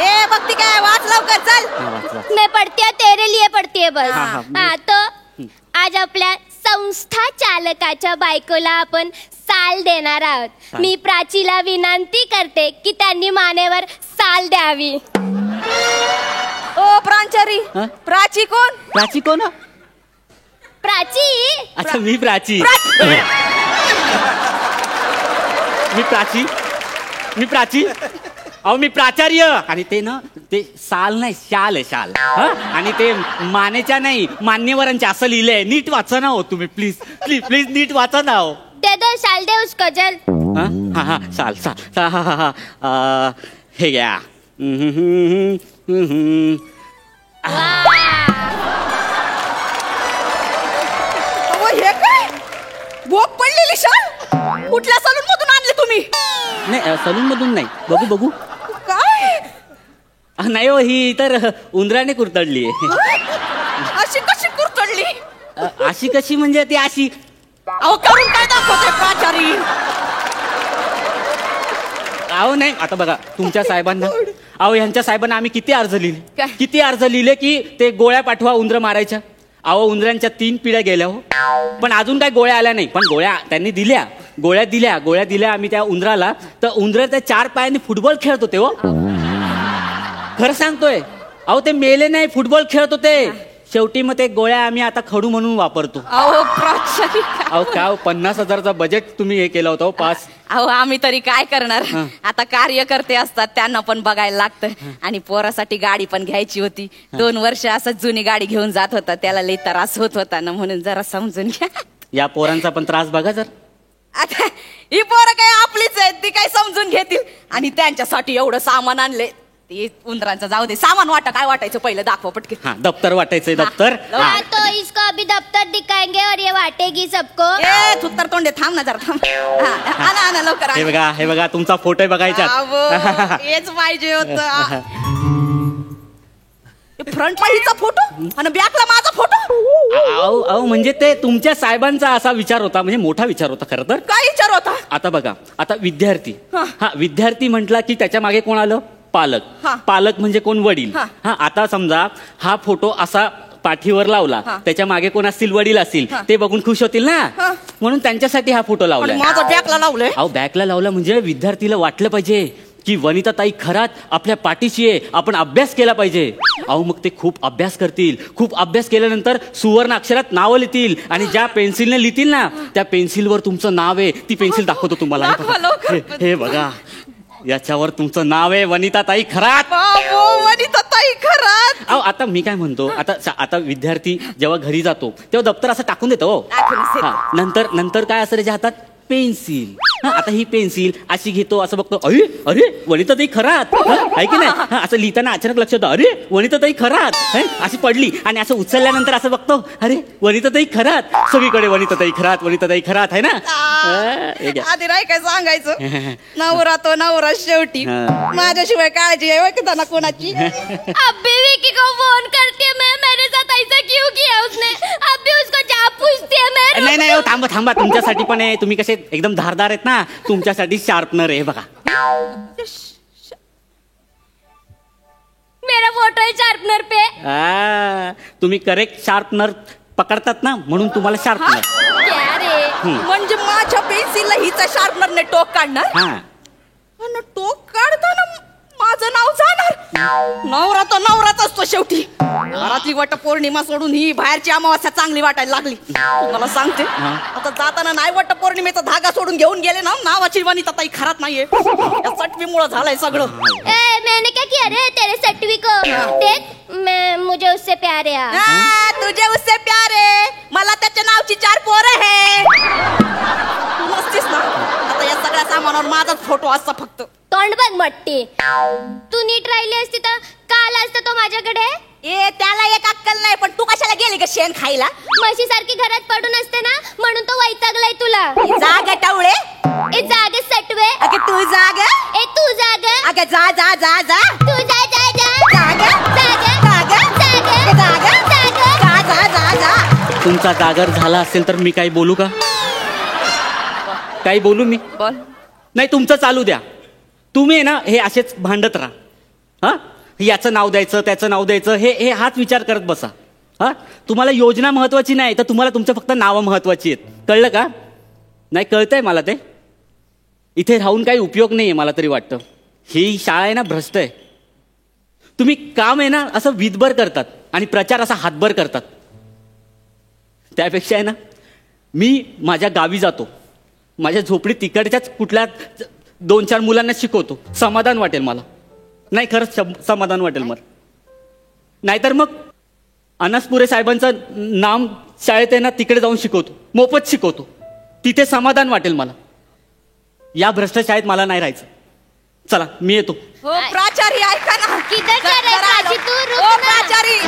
ए बघती काय, वाच लवकर चल. मैं पढ़ती है तेरे लिए पढ़ती है बस. हा तो आज आपल्या संस्था चालकाच्या बायकोला आपण साल देणार आहोत. मी प्राचीला विनंती करते की त्यांनी मानेवर साल द्यावी. ओ प्रांचारी, प्राची कोण? प्राची कोण? प्राची. अच्छा मी प्राची. मी प्राची. अहो मी प्राचार्य. आणि ते ना ते साल नाही, शाल आहे, शाल. आणि ते मानेच्या नाही, मान्यवरांच्या असं लिहिलंय. नीट वाचा ना हो तुम्ही, प्लीज प्लीज प्लीज नीट वाचा ना हो. दे दो साल दे उसको जल. हा साल. हे घ्या. हे काय भोग पडलेली शाल? कुठल्या सलून मधून आणली तुम्ही? नाही सलून मधून नाही. बघू काय नाही हो, ही तर उंदराने कुरतडली. अशी कशी कुरतडली? अशी कशी म्हणजे ती अशी. अहो करून काय दाखवते प्राचारी? अहो नाही आता बघा तुमच्या साहेबांना, अहो ह्यांच्या साहेबांना आम्ही किती अर्ज लिहिले की ते गोळ्या पाठवा उंदर मारायच्या. अहो उंदरांच्या 3 पिढ्या गेल्या हो, पण अजून काय गोळ्या आल्या नाही. पण गोळ्या त्यांनी दिल्या, गोळ्या दिल्या आम्ही त्या उंदराला. तर उंदर त्या 4 पायांनी फुटबॉल खेळत होते हो. खरं सांगतोय. अहो ते मेले नाही, फुटबॉल खेळत होते. शेवटी मग ते गोळ्या आम्ही आता खडू म्हणून वापरतो. अहो प्राचार्य, अहो काय 50,000चा बजेट तुम्ही हे केलं होतं पास. अहो आम्ही तरी काय करणार. आता कार्यकर्ते असतात, त्यांना पण बघायला लागतं. आणि पोरासाठी गाडी पण घ्यायची होती. 2 वर्ष असं जुनी गाडी घेऊन जात होता, त्याला लई त्रास होत होता ना, म्हणून जरा समजून घ्या. या पोरांचा पण त्रास बघा जर. आता ही पोरं काय आपलीच आहेत, ती काय समजून घेतील. आणि त्यांच्यासाठी एवढं सामान आणले. ते उंदरांचं जाऊ दे, सामान वाटा काय वाटायचं पहिलं दाखवा पटके. हा दप्तर वाटायचंय, दप्तर. हाँ, तो इसको अभी दफ्तर दिखाएंगे और ये बांटेगी सबको. ए थुत्तर तोंडे थांब ना जरा थांब. आणा लवकर. हे बघा तुमचा फोटो बघायचा. हेच पाहिजे होतं. फ्रंट पाहिजेचा फोटो आणि बॅकला माझा फोटो. अहो म्हणजे ते तुमच्या साहेबांचा असा विचार होता, म्हणजे मोठा विचार होता खरं तर. काय विचार होता? आता बघा, आता विद्यार्थी, हा विद्यार्थी म्हटला की त्याच्या मागे कोण आलं? पालक. पालक म्हणजे कोण? वडील. हा आता समजा हा फोटो असा पाठीवर लावला, त्याच्या मागे कोण असतील? वडील असतील. ते बघून खुश होतील ना, म्हणून त्यांच्यासाठी हा फोटो लावला. माझा बॅकला लावलाय. अहो बॅकला लावला म्हणजे विद्यार्थीला वाटलं पाहिजे की वनिताताई खरात आपल्या पाठीशी आहे, आपण अभ्यास केला पाहिजे. अहो मग ते खूप अभ्यास करतील. खूप अभ्यास केल्यानंतर सुवर्ण अक्षरात नावं लिहितील आणि ज्या पेन्सिलने लिहितील ना, त्या पेन्सिलवर तुमचं नाव आहे. ती पेन्सिल दाखवतो तुम्हाला. हे बघा, याच्यावर तुमचं नाव आहे, वनिताताई खरात. वनिताताई खरात. अहो आता मी काय म्हणतो, आता विद्यार्थी जेव्हा घरी जातो तेव्हा दप्तर असं टाकून देतो. नंतर काय असतं त्याच्या हातात? पेन्सिल. आता ही पेन्सिल अशी घेतो, असं बघतो, अरे वनिताताई खरात आहे की नाही. असं लिहिताना अचानक लक्षात येतं, अरे वनिताताई खरात अशी पडली. आणि असं उचलल्यानंतर असं बघतो, अरे वनिताताई खरात. सगळीकडे वनिताताई खरात आहे ना. आधी नाही काय सांगायचं. नवरा तो नवरा शेवटी, माझ्याशिवाय काळजी आहे की त्यांना कोणाची. अभी विकी को फोन करती मैं, मेरे साथ ऐसा क्यों किया उसने? अभी उसको जा पूछती है मैं. नाही थांबा तुमच्यासाठी पण आहे. तुम्ही कसे एकदम धारदार आहेत ना, तुमच्यासाठी शार्पनर आहे बघा. मेरा फोटो है शार्पनर पे. तुम्ही करेक्ट शार्पनर पकडतात ना, म्हणून तुम्हाला शार्पनर. क्या रे, म्हणजे माझ्या पेन्सिलला हिचा शार्पनरने टोक काढणार. टोक काढताना माझं नाव जाणार. नवरा तो नवराच असतो शेवटी. घरातली वट पौर्णिमा सोडून ही बाहेरची अमावास्या चांगली वाटायला लागली. मला सांगते, आता जाताना नाही वट पौर्णिमेचा धागा सोडून घेऊन गेले ना, नावाची वनिताताई खरात नाहीये. या सटवीमुळे झालंय सगळं. मैंने क्या किया रे तेरे सटवी को? देख मुझे उससे प्यार है. तुझे उससे प्यार है. मला त्याच्या नावची 4 पोरं आहे. तू नसतीस ना, आता या सगळ्या सामानावर माझाच फोटो असता फक्त. तोंड बघ मट्टी. तू नीट राहिली असती तर काल असतं तो माझ्याकडे. त्याला एक अक्कल नाही, पण तू कशाला गेली ग शेण खायला? म्हशी सारखी घरात पडून असते ना, म्हणून तो वैतागलाय तुला. जाग टावळे. ए जाग सटवे. अगे तू जाग. ए तू जाग. अगे जा. तू जा. जाग. तुमचा जागर झाला असेल तर मी काही बोलू का? काही बोलू मी? बोल. नाही तुमचं चालू द्या. तुम्ही ना हे असेच भांडत राहा. याचं नाव द्यायचं, त्याचं नाव द्यायचं, हे हाच विचार करत बसा. तुम्हाला योजना महत्वाची नाही, तर तुम्हाला तुमचं फक्त नावं महत्वाची आहेत. कळलं का? नाही कळतंय मला ते. इथे राहून काही उपयोग नाहीये मला तरी वाटतं. ही शाळा आहे ना भ्रष्ट आहे. तुम्ही काम आहे ना असं विधभर करतात आणि प्रचार असा हातभर करतात. त्यापेक्षा आहे ना मी माझ्या गावी जातो, माझ्या झोपडीत तिकडच्याच कुठल्या 2-4 मुलांना शिकवतो. समाधान वाटेल मला. नाही खरंच समाधान वाटेल मला. नाहीतर मग अनासपुरे साहेबांचं नाम शाळेत आहे ना तिकडे जाऊन शिकवतो, मोफत शिकवतो. तिथे समाधान वाटेल मला. या भ्रष्ट शाळेत मला नाही राहायचं. चला मी येतो. हो प्राचारी ऐका ना. किधर जा रही प्राची तू? हो प्राचारी